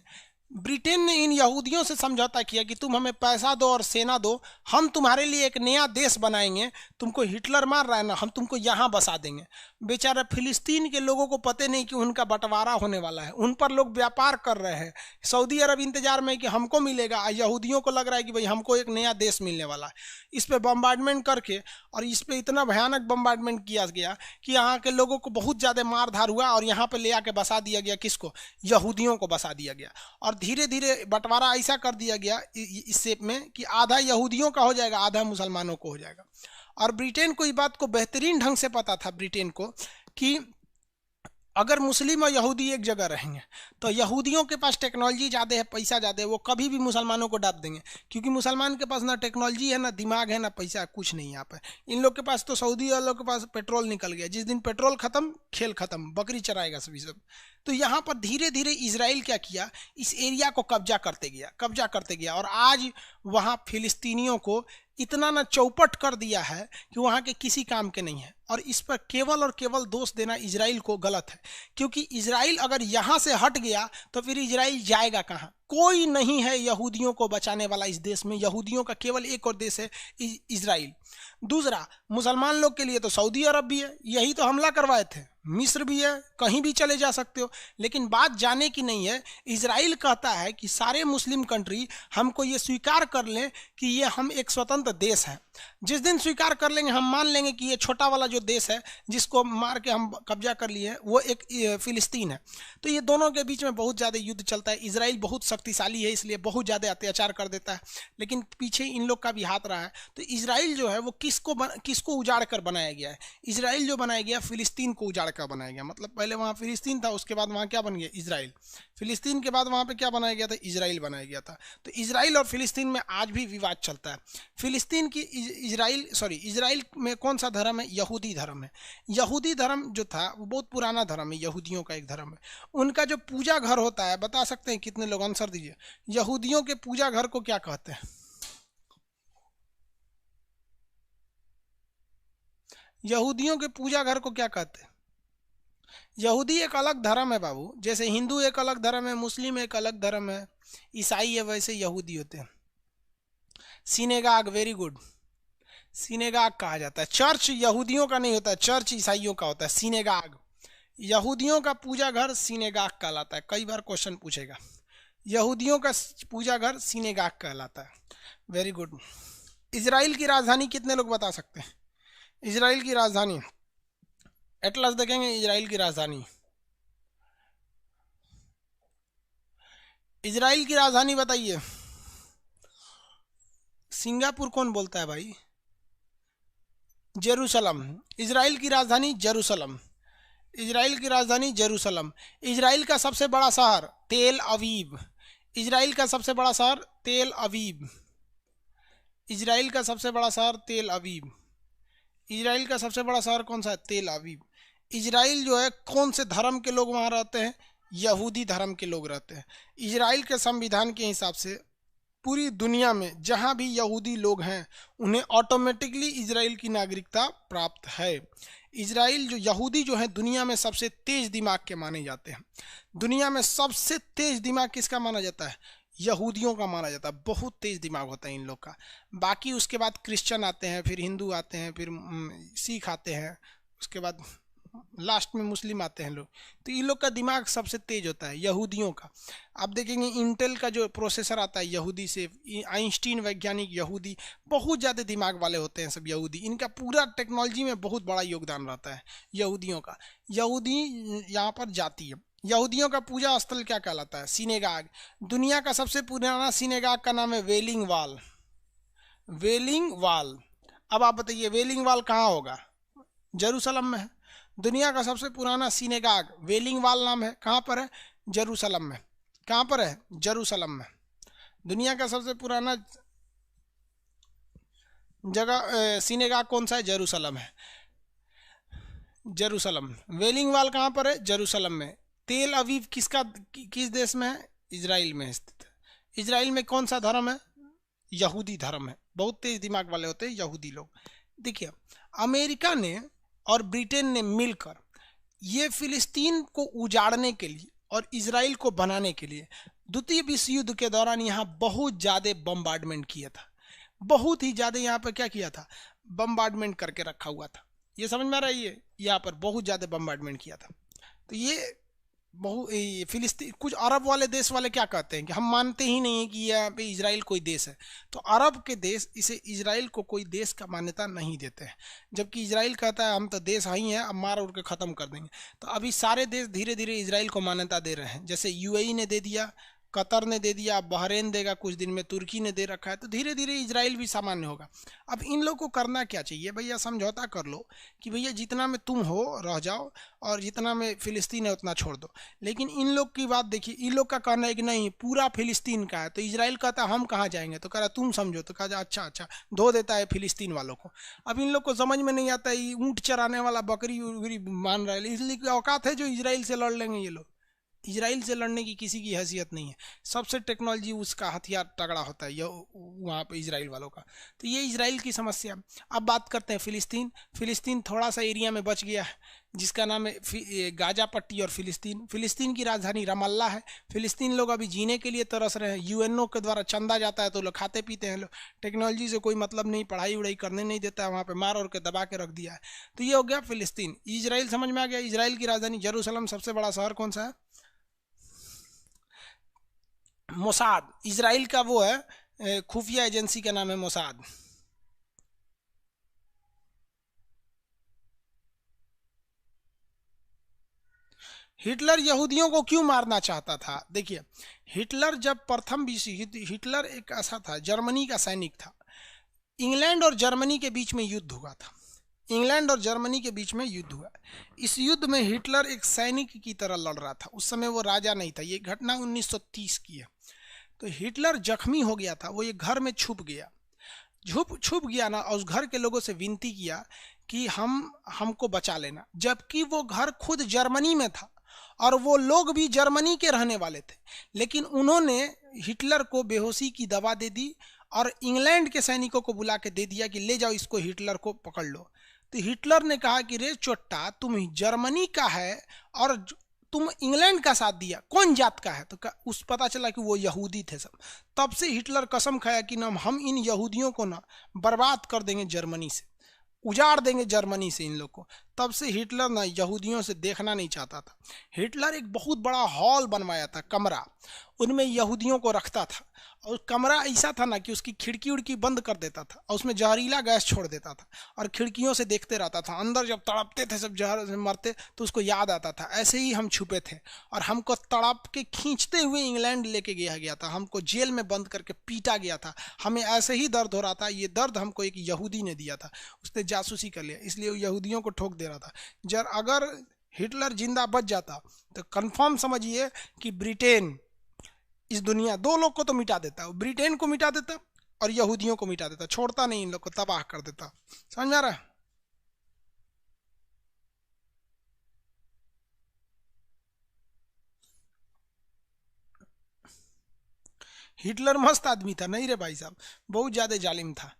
ब्रिटेन ने इन यहूदियों से समझौता किया कि तुम हमें पैसा दो और सेना दो, हम तुम्हारे लिए एक नया देश बनाएंगे, तुमको हिटलर मार रहा है ना, हम तुमको यहाँ बसा देंगे। बेचारा फिलिस्तीन के लोगों को पता नहीं कि उनका बंटवारा होने वाला है, उन पर लोग व्यापार कर रहे हैं। सऊदी अरब इंतजार में कि हमको मिलेगा, यहूदियों को लग रहा है कि भाई हमको एक नया देश मिलने वाला है। इस पर बम्बार्डमेंट करके, और इस पर इतना भयानक बम्बार्डमेंट किया गया कि यहाँ के लोगों को बहुत ज़्यादा मार धार हुआ, और यहाँ पर ले आके बसा दिया गया, किसको, यहूदियों को बसा दिया गया। और धीरे धीरे बंटवारा ऐसा कर दिया गया इस शेप में कि आधा यहूदियों का हो जाएगा, आधा मुसलमानों को हो जाएगा। और ब्रिटेन को इस बात को बेहतरीन ढंग से पता था, ब्रिटेन को, कि अगर मुस्लिम और यहूदी एक जगह रहेंगे तो यहूदियों के पास टेक्नोलॉजी ज़्यादा है, पैसा ज़्यादा है, वो कभी भी मुसलमानों को दाब देंगे। क्योंकि मुसलमान के पास ना टेक्नोलॉजी है, ना दिमाग है, ना पैसा, कुछ नहीं यहाँ पर। इन लोग के पास तो सऊदी वालों के पास पेट्रोल निकल गया, जिस दिन पेट्रोल खत्म खेल खत्म, बकरी चराएगा सभी सब। तो यहाँ पर धीरे धीरे इजराइल क्या किया, इस एरिया को कब्जा करते गया, कब्जा करते गया। और आज वहाँ फिलिस्तीनियों को इतना ना चौपट कर दिया है कि वहाँ के किसी काम के नहीं है। और इस पर केवल और केवल दोष देना इजराइल को गलत है, क्योंकि इजराइल अगर यहाँ से हट गया तो फिर इजराइल जाएगा कहाँ? कोई नहीं है यहूदियों को बचाने वाला इस देश में। यहूदियों का केवल एक और देश है, इजराइल। दूसरा, मुसलमान लोग के लिए तो सऊदी अरब भी है, यही तो हमला करवाए थे। मिस्र भी है, कहीं भी चले जा सकते हो। लेकिन बात जाने की नहीं है। इजराइल कहता है कि सारे मुस्लिम कंट्री हमको ये स्वीकार कर लें कि ये हम एक स्वतंत्र देश है। जिस दिन स्वीकार कर लेंगे, हम मान लेंगे कि ये छोटा वाला जो देश है जिसको मार के हम कब्जा कर लिए हैं, वो एक फिलिस्तीन है। तो ये दोनों के बीच में बहुत ज़्यादा युद्ध चलता है। इजराइल बहुत शक्तिशाली है, इसलिए बहुत ज़्यादा अत्याचार कर देता है, लेकिन पीछे इन लोग का भी हाथ रहा है। तो इजराइल जो है वो किसको उजाड़ कर बनाया गया है? इजराइल जो बनाया गया, फिलिस्तीन को उजाड़ कर बनाया गया। मतलब पहले वहाँ फिलिस्तीन था, उसके बाद वहाँ क्या बन गया? इजराइल। फिलिस्तीन के बाद वहाँ पे क्या बनाया गया था? इजराइल बनाया गया था। तो इजराइल और फिलिस्तीन में आज भी विवाद चलता है। फिलिस्तीन की इजराइल में कौन सा धर्म है? यहूदी धर्म है। यहूदी धर्म जो था वो बहुत पुराना धर्म है, यहूदियों का एक धर्म है। उनका जो पूजा घर होता है, बता सकते हैं कितने लोग? आंसर दीजिए। यहूदियों के पूजा घर को क्या कहते हैं? यहूदियों के पूजा घर को क्या कहते हैं? यहूदी एक अलग धर्म है बाबू, जैसे हिंदू एक अलग धर्म है, मुस्लिम एक अलग धर्म है, ईसाई है, वैसे यहूदी होते हैं। Synagogue, very good. सिनेगाग कहा जाता है। चर्च यहूदियों का नहीं होता है, चर्च ईसाइयों का होता है। सिनेगाग, यहूदियों का पूजा घर सिनेगाग कहलाता है। कई बार क्वेश्चन पूछेगा, यहूदियों का पूजा घर सिनेगाग कहलाता है। Very good. इजराइल की राजधानी कितने लोग बता सकते हैं? इजराइल की राजधानी, एटलस देखेंगे। इजराइल की राजधानी, इजराइल की राजधानी बताइए। सिंगापुर कौन बोलता है भाई? जेरूसलम। इजराइल की राजधानी जेरूसलम। इजराइल की राजधानी जेरूसलम। इजराइल का सबसे बड़ा शहर तेल अवीव। इजराइल का सबसे बड़ा शहर तेल अवीव। इजराइल का सबसे बड़ा शहर तेल अवीव। इजराइल का सबसे बड़ा शहर कौन सा है? तेल अवीव। इजराइल जो है, कौन से धर्म के लोग वहाँ रहते हैं? यहूदी धर्म के लोग रहते हैं। इजराइल के संविधान के हिसाब से पूरी दुनिया में जहाँ भी यहूदी लोग हैं उन्हें ऑटोमेटिकली इजराइल की नागरिकता प्राप्त है। इजराइल जो यहूदी जो है दुनिया में सबसे तेज दिमाग के माने जाते हैं। दुनिया में सबसे तेज दिमाग किसका माना जाता है? यहूदियों का माना जाता है। बहुत तेज दिमाग होता है इन लोग का। बाकी उसके बाद क्रिश्चियन आते हैं, फिर हिंदू आते हैं, फिर सिख आते हैं, उसके बाद लास्ट में मुस्लिम आते हैं लोग। तो इन लोग का दिमाग सबसे तेज होता है यहूदियों का। आप देखेंगे इंटेल का जो प्रोसेसर आता है यहूदी से, आइंस्टीन वैज्ञानिक यहूदी, बहुत ज़्यादा दिमाग वाले होते हैं सब यहूदी। इनका पूरा टेक्नोलॉजी में बहुत बड़ा योगदान रहता है यहूदियों का। यहूदी यहाँ पर जाती है। यहूदियों का पूजा स्थल क्या कहलाता है? सिनेगाग। दुनिया का सबसे पुराना सिनेगाग का नाम है वेलिंग वाल। वेलिंग वाल। अब आप बताइए वेलिंग वाल कहाँ होगा? जेरूसलम में है। दुनिया का सबसे पुराना सिनेगाग वेलिंग वाल नाम है। कहाँ पर है? जेरूसलम में। कहाँ पर है? जेरूसलम में। दुनिया का सबसे पुराना जगह सिनेगाग कौन सा है? जेरूसलम है। जेरूसलम। वेलिंग वाल कहाँ पर है? जेरूसलम में। तेल अवीव किस देश में है? इजराइल में स्थित है। इजराइल में कौन सा धर्म है? यहूदी धर्म है। बहुत तेज दिमाग वाले होते हैं यहूदी लोग। देखिए, अमेरिका ने और ब्रिटेन ने मिलकर ये फिलिस्तीन को उजाड़ने के लिए और इजराइल को बनाने के लिए द्वितीय विश्व युद्ध के दौरान यहाँ बहुत ज़्यादा बम्बार्डमेंट किया था। बहुत ही ज़्यादा यहाँ पर क्या किया था? बम्बार्डमेंट करके रखा हुआ था। ये समझ में आ रहा है? ये यहाँ पर बहुत ज़्यादा बम्बार्डमेंट किया था। तो ये फिलिस्तीन, कुछ अरब वाले देश वाले क्या कहते हैं कि हम मानते ही नहीं है कि यहाँ पे इजराइल कोई देश है। तो अरब के देश इसे इजराइल को कोई देश का मान्यता नहीं देते हैं, जबकि इजराइल कहता है हम तो देश ही हैं, अब मार उड़ के ख़त्म कर देंगे। तो अभी सारे देश धीरे धीरे इजराइल को मान्यता दे रहे हैं। जैसे यूएई ने दे दिया, कतर ने दे दिया, बहरीन देगा कुछ दिन में, तुर्की ने दे रखा है। तो धीरे धीरे इजराइल भी सामान्य होगा। अब इन लोग को करना क्या चाहिए भैया? समझौता कर लो कि भैया जितना में तुम हो रह जाओ और जितना में फिलिस्तीन है उतना छोड़ दो। लेकिन इन लोग की बात देखिए, इन लोग का कहना है कि नहीं पूरा फिलिस्तीन का है। तो इजराइल कहता है हम कहाँ जाएंगे? तो कह रहा तुम समझो। तो कहा अच्छा अच्छा, धो देता है फिलिस्तीन वालों को। अब इन लोग को समझ में नहीं आता है, ऊँट चराने वाला बकरी उकरी मान रहा है, इसलिए औकात है जो इजराइल से लड़ लेंगे ये लोग? इजराइल से लड़ने की किसी की हैसियत नहीं है। सबसे टेक्नोलॉजी उसका हथियार तगड़ा होता है यह वहाँ पे इजराइल वालों का। तो ये इजराइल की समस्या। अब बात करते हैं फिलिस्तीन। फिलिस्तीन थोड़ा सा एरिया में बच गया है जिसका नाम है गाजा पट्टी और फिलिस्तीन। फिलिस्तीन की राजधानी रमल्ला है। फिलिस्तीन लोग अभी जीने के लिए तरस रहे हैं। यूएनओ के द्वारा चंदा जाता है तो लोग खाते पीते हैं। लोग टेक्नोलॉजी से कोई मतलब नहीं, पढ़ाई वढ़ाई करने नहीं देता है, वहाँ पे मार और के दबा के रख दिया है। तो ये हो गया फिलिस्तीन। इजराइल समझ में आ गया। इजराइल की राजधानी जेरूसलम। सबसे बड़ा शहर कौन सा है? मोसाद। इजराइल का वो है खुफिया एजेंसी का नाम है मोसाद। हिटलर यहूदियों को क्यों मारना चाहता था? देखिए, हिटलर जब प्रथम विश्व युद्ध, हिटलर एक ऐसा था, जर्मनी का सैनिक था। इंग्लैंड और जर्मनी के बीच में युद्ध हुआ था। इंग्लैंड और जर्मनी के बीच में युद्ध हुआ। इस युद्ध में हिटलर एक सैनिक की तरह लड़ रहा था। उस समय वो राजा नहीं था। ये घटना 1930 की है। तो हिटलर जख्मी हो गया था। वो ये घर में छुप गया। छुप गया ना, और उस घर के लोगों से विनती किया कि हमको बचा लेना, जबकि वो घर खुद जर्मनी में था और वो लोग भी जर्मनी के रहने वाले थे। लेकिन उन्होंने हिटलर को बेहोशी की दवा दे दी और इंग्लैंड के सैनिकों को बुला के दे दिया कि ले जाओ इसको, हिटलर को पकड़ लो। तो हिटलर ने कहा कि रे चोट्टा, तुम जर्मनी का है और तुम इंग्लैंड का साथ दिया, कौन जात का है? तो उस पता चला कि वो यहूदी थे सब। तब से हिटलर कसम खाया कि ना हम इन यहूदियों को ना बर्बाद कर देंगे, जर्मनी से उजाड़ देंगे, जर्मनी से इन लोग को। तब से हिटलर ना यहूदियों से देखना नहीं चाहता था। हिटलर एक बहुत बड़ा हॉल बनवाया था, कमरा, उनमें यहूदियों को रखता था। और कमरा ऐसा था ना कि उसकी खिड़की उड़की बंद कर देता था और उसमें जहरीला गैस छोड़ देता था और खिड़कियों से देखते रहता था। अंदर जब तड़पते थे सब, जहर से मरते, तो उसको याद आता था ऐसे ही हम छुपे थे और हमको तड़प के खींचते हुए इंग्लैंड लेके गया था। हमको जेल में बंद करके पीटा गया था। हमें ऐसे ही दर्द हो रहा था। ये दर्द हमको एक यहूदी ने दिया था। उसने जासूसी कर लिया, इसलिए वो यहूदियों को ठोक दे रहा था। अगर हिटलर जिंदा बच जाता तो कंफर्म समझिए कि ब्रिटेन, इस दुनिया, दो लोग को तो मिटा देता, ब्रिटेन को मिटा देता और यहूदियों को मिटा देता, छोड़ता नहीं, इन लोग को तबाह कर देता। समझ में आ रहा है? हिटलर मस्त आदमी था नहीं रे भाई साहब, बहुत ज्यादा जालिम था।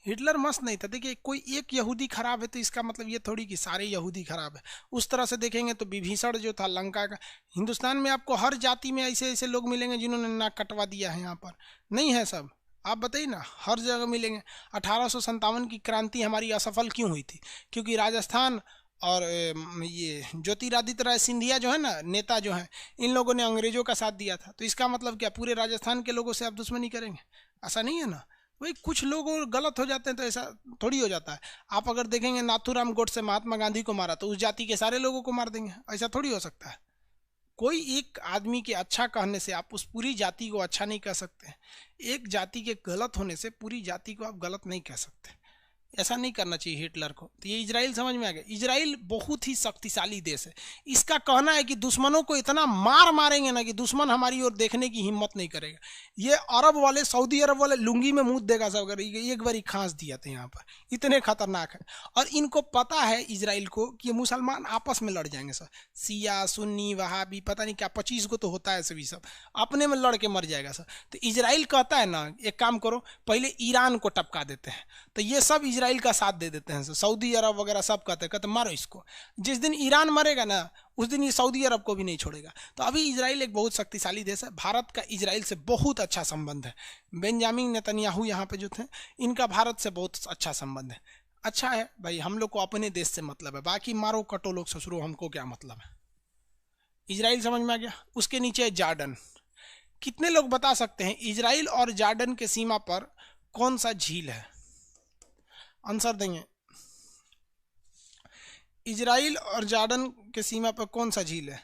हिटलर मस्त नहीं था। देखिए, कोई एक यहूदी खराब है तो इसका मतलब ये थोड़ी कि सारे यहूदी खराब है। उस तरह से देखेंगे तो विभीषण जो था लंका का, हिंदुस्तान में आपको हर जाति में ऐसे ऐसे लोग मिलेंगे जिन्होंने नाक कटवा दिया है। यहाँ पर नहीं है सब? आप बताइए ना, हर जगह मिलेंगे। 1857 की क्रांति हमारी असफल क्यों हुई थी? क्योंकि राजस्थान और ये ज्योतिरादित्य राय सिंधिया जो है ना, नेता जो है, इन लोगों ने अंग्रेजों का साथ दिया था। तो इसका मतलब क्या पूरे राजस्थान के लोगों से आप दुश्मनी करेंगे? ऐसा नहीं है ना। भाई कुछ लोग गलत हो जाते हैं तो ऐसा थोड़ी हो जाता है। आप अगर देखेंगे नाथूराम गोडसे महात्मा गांधी को मारा तो उस जाति के सारे लोगों को मार देंगे, ऐसा थोड़ी हो सकता है। कोई एक आदमी के अच्छा कहने से आप उस पूरी जाति को अच्छा नहीं कह सकते। एक जाति के गलत होने से पूरी जाति को आप गलत नहीं कह सकते। ऐसा नहीं करना चाहिए हिटलर को। तो ये इजराइल समझ में आ गया। इजराइल बहुत ही शक्तिशाली देश है। इसका कहना है कि दुश्मनों को इतना मार मारेंगे ना कि दुश्मन हमारी ओर देखने की हिम्मत नहीं करेगा। ये अरब वाले, सऊदी अरब वाले लुंगी में मुंह देगा सब, अगर एक बार खांस दिया था यहाँ पर, इतने खतरनाक है। और इनको पता है इजराइल को कि मुसलमान आपस में लड़ जाएंगे सर, सिया सुन्नी वहाबी पता नहीं क्या 25 को तो होता है, सभी सब अपने में लड़ के मर जाएगा सर। तो इजराइल कहता है ना, एक काम करो, पहले ईरान को टपका देते हैं। तो ये सब इजराइल का साथ दे देते हैं। सऊदी अरब वगैरह सब कहते मारो इसको। जिस दिन ईरान मरेगा ना, उस दिन ये सऊदी अरब को भी नहीं छोड़ेगा। तो अभी इजराइल एक बहुत शक्तिशाली देश है। भारत का इजराइल से बहुत अच्छा संबंध है। बेंजामिन नेतन्याहू यहाँ पे जो थे, इनका भारत से बहुत अच्छा संबंध है। अच्छा है भाई, हम लोग को अपने देश से मतलब है, बाकी मारो कटो लोग ससुरो, हमको क्या मतलब है। इजराइल समझ में आ गया। उसके नीचे है जॉर्डन। कितने लोग बता सकते हैं इजराइल और जॉर्डन के सीमा पर कौन सा झील है? आंसर देंगे। इजराइल और जॉर्डन के सीमा पर कौन सा झील है?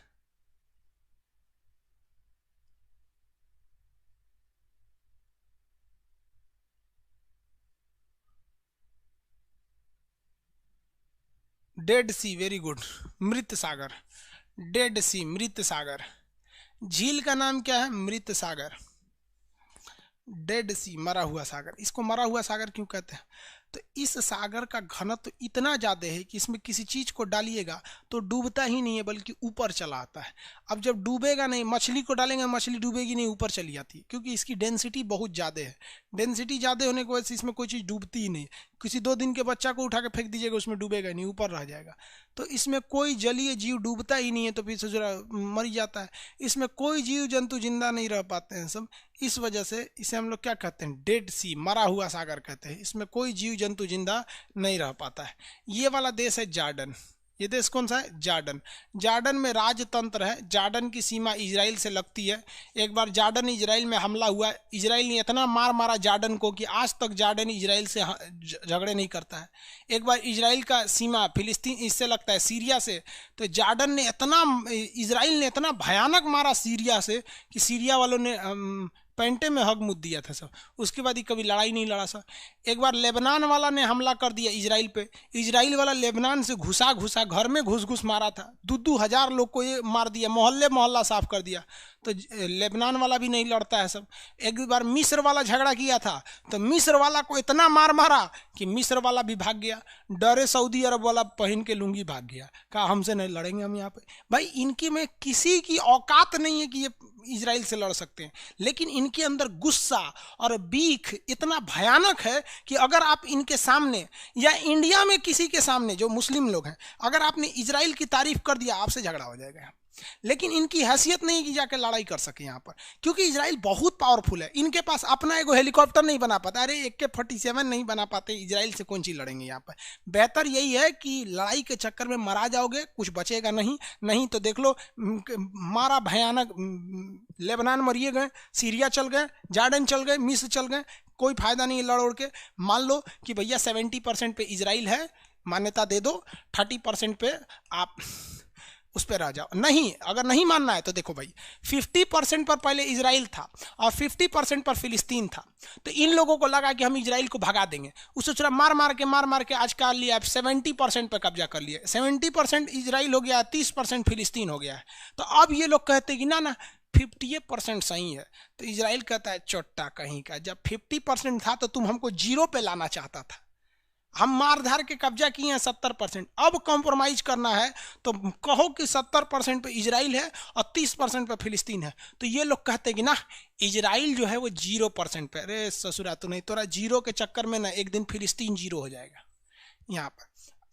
डेड सी, वेरी गुड, मृत सागर। डेड सी, मृत सागर। झील का नाम क्या है? मृत सागर। डेड सी, मरा हुआ सागर। इसको मरा हुआ सागर क्यों कहते हैं? तो इस सागर का घनत्व इतना ज़्यादा है कि इसमें किसी चीज़ को डालिएगा तो डूबता ही नहीं है बल्कि ऊपर चला आता है। अब जब डूबेगा नहीं, मछली को डालेंगे मछली डूबेगी नहीं, ऊपर चली आती है, क्योंकि इसकी डेंसिटी बहुत ज़्यादा है। डेंसिटी ज़्यादा होने की वजह से इसमें कोई चीज़ डूबती ही नहीं। किसी 2 दिन के बच्चा को उठा के फेंक दीजिएगा उसमें डूबेगा नहीं, ऊपर रह जाएगा। तो इसमें कोई जलीय जीव डूबता ही नहीं है, तो फिर से मर जाता है। इसमें कोई जीव जंतु जिंदा नहीं रह पाते हैं सब। इस वजह से इसे हम लोग क्या कहते हैं, डेड सी, मरा हुआ सागर कहते हैं। इसमें कोई जीव जंतु जिंदा नहीं रह पाता है। ये वाला देश है जॉर्डन। ये देश कौन सा है, जॉर्डन। जॉर्डन में राजतंत्र है। जॉर्डन की सीमा इजराइल से लगती है। एक बार जॉर्डन इजराइल में हमला हुआ, इजराइल ने इतना मार मारा जॉर्डन को कि आज तक जॉर्डन इजराइल से झगड़े नहीं करता है। एक बार इजराइल का सीमा फिलिस्तीन इससे लगता है सीरिया से, तो जॉर्डन ने इतना, इजराइल ने इतना भयानक मारा सीरिया से कि सीरिया वालों ने पेंटे में हग मुद दिया था सब। उसके बाद ही कभी लड़ाई नहीं लड़ा सर। एक बार लेबनान वाला ने हमला कर दिया इजराइल पे। इजराइल वाला लेबनान से घुसा घुसा घर में घुस घुस मारा था। 2-2 हज़ार लोग को ये मार दिया, मोहल्ले मोहल्ला साफ कर दिया। तो लेबनान वाला भी नहीं लड़ता है सब। एक बार मिस्र वाला झगड़ा किया था, तो मिस्र वाला को इतना मार मारा कि मिस्र वाला भी भाग गया। डरे सऊदी अरब वाला पहन के लुंगी भाग गया, कहा हमसे नहीं लड़ेंगे हम यहाँ पे। भाई इनकी में किसी की औकात नहीं है कि ये इजराइल से लड़ सकते हैं, लेकिन इनके अंदर गुस्सा और बीख इतना भयानक है कि अगर आप इनके सामने या इंडिया में किसी के सामने जो मुस्लिम लोग हैं, अगर आपने इजराइल की तारीफ कर दिया, आपसे झगड़ा हो जाएगा। लेकिन इनकी हैसियत नहीं कि जाकर लड़ाई कर सके यहाँ पर, क्योंकि इजराइल बहुत पावरफुल है। इनके पास अपना एगो हेलीकॉप्टर नहीं बना पाता। अरे AK-47 नहीं बना पाते, इजराइल से कौन सी लड़ेंगे यहाँ पर। बेहतर यही है कि लड़ाई के चक्कर में मरा जाओगे, कुछ बचेगा नहीं तो देख लो, मारा भयानक। लेबनान मरिए गए, सीरिया चल गए, जॉर्डन चल गए, मिस्र चल गए, कोई फायदा नहीं है लड़ उड़ के। मान लो कि भैया 70% पे इजराइल है, मान्यता दे दो, 30% पे आप उस पर आ जाओ। नहीं, अगर नहीं मानना है तो देखो भाई, 50% पर पहले इजराइल था और 50% पर फिलिस्तीन था। तो इन लोगों को लगा कि हम इजराइल को भगा देंगे, उसे थोड़ा मार मार के आज का लिया 70% पर कब्जा कर लिया। 70% इजराइल हो गया, 30% फिलिस्तीन हो गया है। तो अब ये लोग कहते कि ना 50% सही है। तो इजराइल कहता है चोट्टा कहीं का, जब 50% था तो तुम हमको 0 पे लाना चाहता था। हम मार धार के कब्जा किए हैं 70%, अब कॉम्प्रोमाइज करना है तो कहो कि 70% पे इजराइल है और 30% पे फिलिस्तीन है। तो ये लोग कहते हैं कि ना इजराइल जो है वो 0% पे। अरे ससुरा तो नहीं, तोरा 0 के चक्कर में ना एक दिन फिलिस्तीन 0 हो जाएगा। यहाँ पर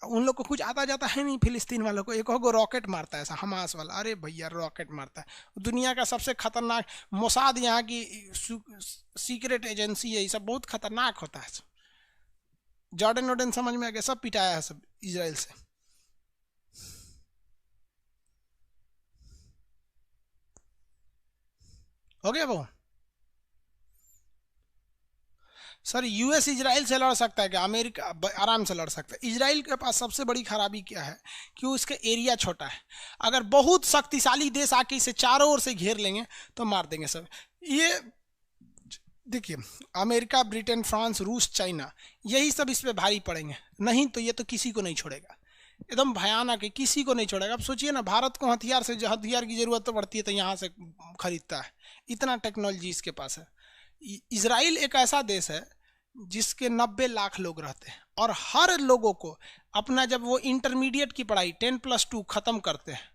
उन लोग को कुछ आता जाता है नहीं, फिलिस्तीन वालों को एक हो रॉकेट मारता है ऐसा हमास वाला। अरे भैया रॉकेट मारता है, दुनिया का सबसे खतरनाक मोसाद यहाँ की सीक्रेट एजेंसी है, ये सब बहुत खतरनाक होता है। जॉर्डन समझ में आ गया, सब पिटाया है सब इजराइल से। हो गया वो सर। यूएस इजराइल से लड़ सकता है क्या? अमेरिका आराम से लड़ सकता है। इजराइल के पास सबसे बड़ी खराबी क्या है कि उसका एरिया छोटा है। अगर बहुत शक्तिशाली देश आके इसे चारों ओर से घेर लेंगे तो मार देंगे सब। ये देखिए, अमेरिका, ब्रिटेन, फ्रांस, रूस, चाइना, यही सब इस पे भारी पड़ेंगे। नहीं तो ये तो किसी को नहीं छोड़ेगा, एकदम भयानक है, किसी को नहीं छोड़ेगा। अब सोचिए ना, भारत को हथियार की जरूरत तो पड़ती है तो यहाँ से खरीदता है, इतना टेक्नोलॉजी इसके पास है। इजराइल एक ऐसा देश है जिसके 90 लाख लोग रहते हैं और हर लोगों को अपना, जब वो इंटरमीडिएट की पढ़ाई 10+2 खत्म करते हैं,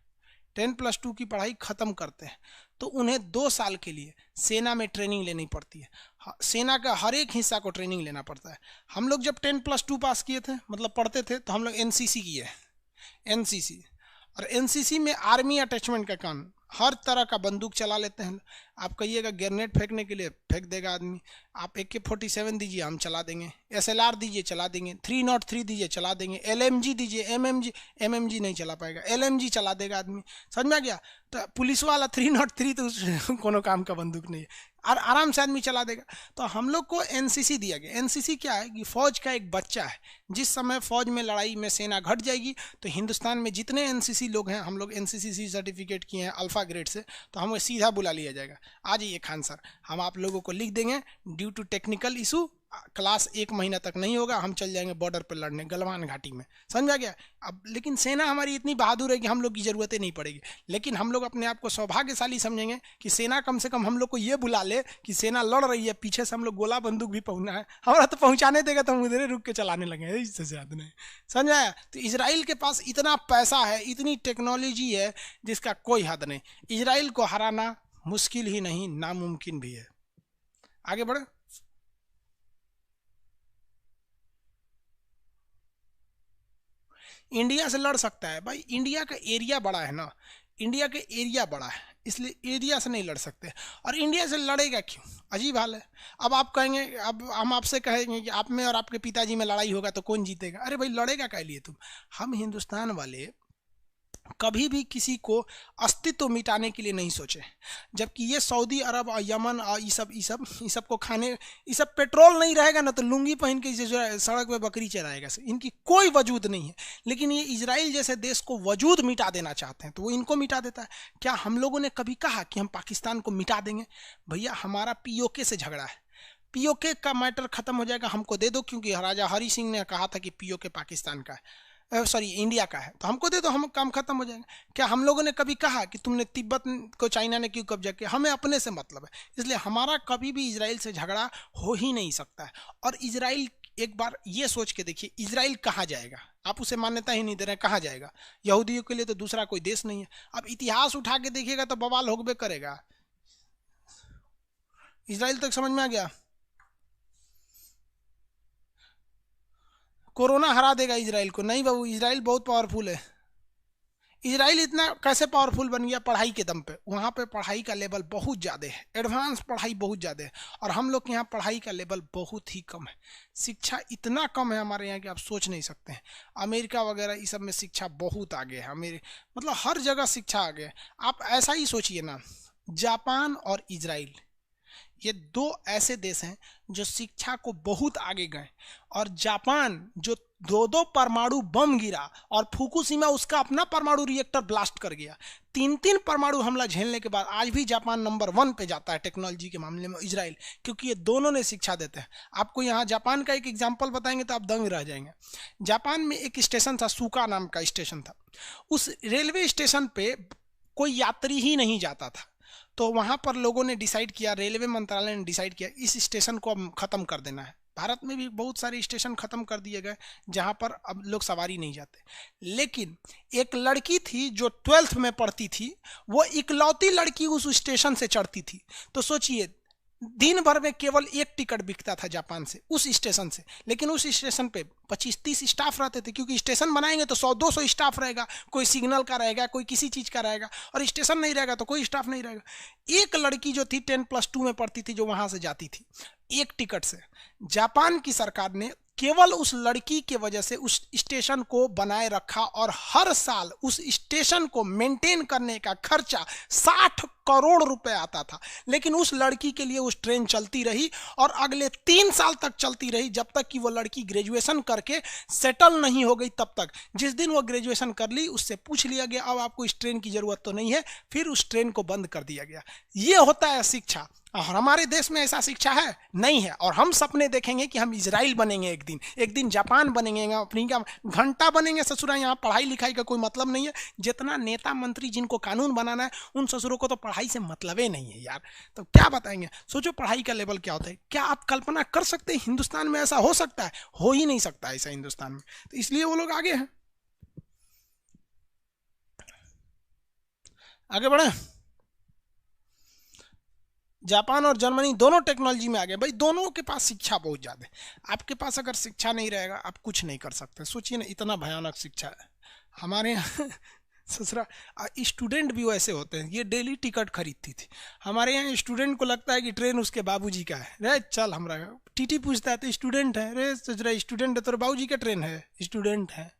10+2 की पढ़ाई खत्म करते हैं, तो उन्हें 2 साल के लिए सेना में ट्रेनिंग लेनी पड़ती है। सेना का हर एक हिस्सा को ट्रेनिंग लेना पड़ता है। हम लोग जब 10+2 पास किए थे, मतलब पढ़ते थे, तो हम लोग NCC किए, NCC। और NCC में आर्मी अटैचमेंट का काम, हर तरह का बंदूक चला लेते हैं। आप कहिएगा ग्रेनेड फेंकने के लिए, फेंक देगा आदमी। आप AK-47 दीजिए, हम चला देंगे। SLR दीजिए, चला देंगे। 303 दीजिए, चला देंगे। LMG दीजिए, MMG नहीं चला पाएगा, LMG चला देगा आदमी। समझ में आ गया? तो पुलिस वाला 303 तो कोनो काम का बंदूक नहीं है, और आराम से आदमी चला देगा। तो हम लोग को NCC दिया गया। NCC क्या है कि फौज का एक बच्चा है। जिस समय फौज में लड़ाई में सेना घट जाएगी तो हिंदुस्तान में जितने NCC लोग हैं, हम लोग NCC सर्टिफिकेट किए हैं अल्फा ग्रेड से, तो हमें सीधा बुला लिया जाएगा, आ जाइए खान सर, हम आप लोगों को लिख देंगे due to technical issue class 1 महीना तक नहीं होगा, हम चल जाएंगे बॉर्डर पर लड़ने गलवान घाटी में, समझ आ गया। अब लेकिन सेना हमारी इतनी बहादुर है कि हम लोग की ज़रूरतें नहीं पड़ेगी। लेकिन हम लोग अपने आप को सौभाग्यशाली समझेंगे कि सेना कम से कम हम लोग को ये बुला ले कि सेना लड़ रही है, पीछे से हम लोग गोला बंदूक भी पहुंचना है, हमारा तो पहुंचाने देगा तो हम उधर रुक के चलाने लगे, इससे ज़्यादा नहीं, समझ आया। तो इजराइल के पास इतना पैसा है, इतनी टेक्नोलॉजी है जिसका कोई हद नहीं। इजराइल को हराना मुश्किल ही नहीं, नामुमकिन भी है। आगे बढ़े। इंडिया से लड़ सकता है भाई, इंडिया का एरिया बड़ा है ना, इंडिया का एरिया बड़ा है, इसलिए एरिया से नहीं लड़ सकते। और इंडिया से लड़ेगा क्यों, अजीब हाल है। अब आप कहेंगे, अब हम आपसे कहेंगे कि आप में और आपके पिताजी में लड़ाई होगा तो कौन जीतेगा, अरे भाई लड़ेगा क्या लिए तुम। हम हिंदुस्तान वाले कभी भी किसी को अस्तित्व मिटाने के लिए नहीं सोचे, जबकि ये सऊदी अरब और यमन और ये सब को खाने, ये सब पेट्रोल नहीं रहेगा ना तो लुंगी पहन के सड़क पे बकरी चराएगा, इनकी कोई वजूद नहीं है। लेकिन ये इजराइल जैसे देश को वजूद मिटा देना चाहते हैं तो वो इनको मिटा देता है। क्या हम लोगों ने कभी कहा कि हम पाकिस्तान को मिटा देंगे? भैया हमारा पीओके से झगड़ा है, पीओके का मैटर खत्म हो जाएगा, हमको दे दो, क्योंकि राजा हरि सिंह ने कहा था कि पीओके पाकिस्तान का है, सॉरी इंडिया का है, तो हमको दे दो, हम काम खत्म हो जाएगा। क्या हम लोगों ने कभी कहा कि तुमने तिब्बत को चाइना ने क्यों कब्जा किया? हमें अपने से मतलब है, इसलिए हमारा कभी भी इजराइल से झगड़ा हो ही नहीं सकता है। और इजराइल, एक बार ये सोच के देखिए, इजराइल कहाँ जाएगा? आप उसे मान्यता ही नहीं दे रहे, कहाँ जाएगा? यहूदियों के लिए तो दूसरा कोई देश नहीं है। अब इतिहास उठा के देखिएगा तो बवाल होबे करेगा। इजराइल तक समझ में आ गया? कोरोना हरा देगा इजराइल को? नहीं बाबू, इजराइल बहुत पावरफुल है। इजराइल इतना कैसे पावरफुल बन गया? पढ़ाई के दम पे। वहाँ पे पढ़ाई का लेवल बहुत ज़्यादा है, एडवांस पढ़ाई बहुत ज़्यादा है, और हम लोग के यहाँ पढ़ाई का लेवल बहुत ही कम है। शिक्षा इतना कम है हमारे यहाँ कि आप सोच नहीं सकते हैं। अमेरिका वगैरह इस सब में शिक्षा बहुत आगे है, मतलब हर जगह शिक्षा आगे है। आप ऐसा ही सोचिए ना, जापान और इजराइल, ये दो ऐसे देश हैं जो शिक्षा को बहुत आगे गए। और जापान जो दो परमाणु बम गिरा और फुकुशिमा उसका अपना परमाणु रिएक्टर ब्लास्ट कर गया, 3 परमाणु हमला झेलने के बाद आज भी जापान नंबर 1 पे जाता है टेक्नोलॉजी के मामले में इजराइल, क्योंकि ये दोनों ने शिक्षा देते हैं। आपको यहाँ जापान का एक एग्जाम्पल बताएंगे तो आप दंग रह जाएंगे। जापान में एक स्टेशन था, सुका नाम का स्टेशन था। उस रेलवे स्टेशन पे कोई यात्री ही नहीं जाता था, तो वहाँ पर लोगों ने डिसाइड किया, रेलवे मंत्रालय ने डिसाइड किया इस स्टेशन को अब ख़त्म कर देना है। भारत में भी बहुत सारे स्टेशन ख़त्म कर दिए गए जहाँ पर अब लोग सवारी नहीं जाते। लेकिन एक लड़की थी जो 12th में पढ़ती थी, वो इकलौती लड़की उस स्टेशन से चढ़ती थी। तो सोचिए, दिन भर में केवल एक टिकट बिकता था जापान से, उस स्टेशन से। लेकिन उस स्टेशन पे 25-30 स्टाफ रहते थे, क्योंकि स्टेशन बनाएंगे तो 100-200 स्टाफ रहेगा, कोई सिग्नल का रहेगा, कोई किसी चीज़ का रहेगा, और स्टेशन नहीं रहेगा तो कोई स्टाफ नहीं रहेगा। एक लड़की जो थी 10+2 में पढ़ती थी, जो वहाँ से जाती थी एक टिकट से, जापान की सरकार ने केवल उस लड़की के वजह से उस स्टेशन को बनाए रखा, और हर साल उस स्टेशन को मेंटेन करने का खर्चा 60 करोड़ रुपए आता था। लेकिन उस लड़की के लिए उस ट्रेन चलती रही, और अगले 3 साल तक चलती रही, जब तक कि वो लड़की ग्रेजुएशन करके सेटल नहीं हो गई तब तक। जिस दिन वो ग्रेजुएशन कर ली, उससे पूछ लिया गया अब आपको इस ट्रेन की जरूरत तो नहीं है, फिर उस ट्रेन को बंद कर दिया गया। ये होता है शिक्षा। और हमारे देश में ऐसा शिक्षा है नहीं है। और हम सपने देखेंगे कि हम इजराइल बनेंगे, एक दिन जापान बनेंगे, अपनी का घंटा बनेंगे ससुरा। यहाँ पढ़ाई लिखाई का कोई मतलब नहीं है। जितना नेता मंत्री जिनको कानून बनाना है, उन ससुरों को तो पढ़ाई से मतलब ही नहीं है यार। तो क्या बताएंगे? सोचो पढ़ाई का लेवल क्या होता है। क्या आप कल्पना कर सकते हैं हिंदुस्तान में ऐसा हो सकता है? हो ही नहीं सकता ऐसा हिंदुस्तान में। तो इसलिए वो लोग आगे हैं। आगे बढ़े। जापान और जर्मनी दोनों टेक्नोलॉजी में आ गए भाई। दोनों के पास शिक्षा बहुत ज़्यादा है। आपके पास अगर शिक्षा नहीं रहेगा, आप कुछ नहीं कर सकते। सोचिए ना, इतना भयानक शिक्षा है हमारे यहाँ। ससुरा स्टूडेंट भी वैसे होते हैं। ये डेली टिकट खरीदती थी। हमारे यहाँ स्टूडेंट को लगता है कि ट्रेन उसके बाबूजी का है। रे चल, हमारा टीटी पूछता है तो स्टूडेंट है। रे ससुरा स्टूडेंट है, तो बाबूजी का ट्रेन है, स्टूडेंट है।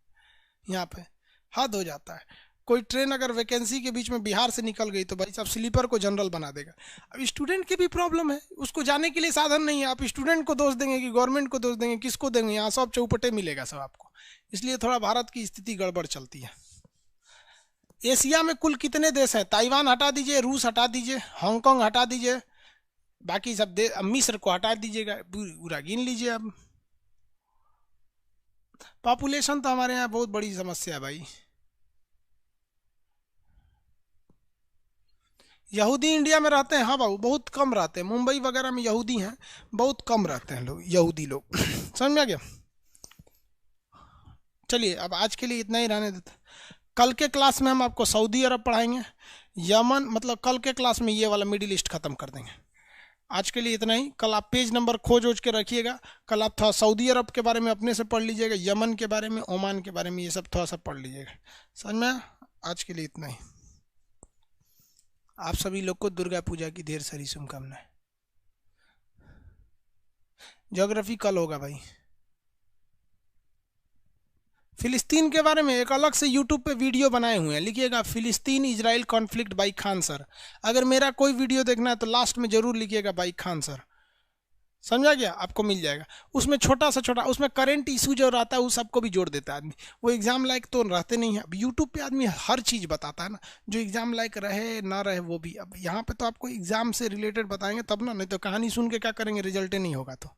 यहाँ पे हद हो जाता है। कोई ट्रेन अगर वैकेंसी के बीच में बिहार से निकल गई तो भाई साहब स्लीपर को जनरल बना देगा। अब स्टूडेंट की भी प्रॉब्लम है, उसको जाने के लिए साधन नहीं है। आप स्टूडेंट को दोष देंगे कि गवर्नमेंट को दोष देंगे? किसको देंगे? यहाँ सब चौपटे मिलेगा सब आपको। इसलिए थोड़ा भारत की स्थिति गड़बड़ चलती है। एशिया में कुल कितने देश हैं? ताइवान हटा दीजिए, रूस हटा दीजिए, हांगकांग हटा दीजिए, बाकी सब दे, अब मिस्र को हटा दीजिएगा, पूरा गिन लीजिए अब। पॉपुलेशन तो हमारे यहाँ बहुत बड़ी समस्या है भाई। यहूदी इंडिया में रहते हैं, हाँ बाबू, बहुत कम रहते हैं। मुंबई वगैरह में यहूदी हैं, बहुत कम रहते हैं लोग, यहूदी लोग। समझ में आ गया? चलिए अब आज के लिए इतना ही रहने देते। कल के क्लास में हम आपको सऊदी अरब पढ़ाएंगे, यमन, मतलब कल के क्लास में ये वाला मिडिल ईस्ट खत्म कर देंगे। आज के लिए इतना ही। कल आप पेज नंबर खोज ओज के रखिएगा। कल आप थोड़ा सऊदी अरब के बारे में अपने से पढ़ लीजिएगा, यमन के बारे में, ओमान के बारे में, ये सब थोड़ा सा पढ़ लीजिएगा। समझ में आया? आज के लिए इतना ही। आप सभी लोग को दुर्गा पूजा की ढेर सारी शुभकामनाएं। ज्योग्राफी कल होगा भाई। फिलिस्तीन के बारे में एक अलग से यूट्यूब पे वीडियो बनाए हुए हैं, लिखिएगा फिलिस्तीन Israel conflict by Khan sir. अगर मेरा कोई वीडियो देखना है तो लास्ट में जरूर लिखिएगा बाई खान सर। समझा गया? आपको मिल जाएगा। उसमें छोटा सा छोटा, उसमें करंट इशू जो रहता है वो सबको भी जोड़ देता है आदमी। वो एग्जाम लायक तो रहते नहीं है। अब यूट्यूब पे आदमी हर चीज़ बताता है ना, जो एग्जाम लायक रहे ना रहे वो भी। अब यहाँ पे तो आपको एग्जाम से रिलेटेड बताएंगे तब ना, नहीं तो कहानी सुन के क्या करेंगे, रिजल्ट ही नहीं होगा। तो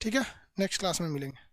ठीक है, नेक्स्ट क्लास में मिलेंगे।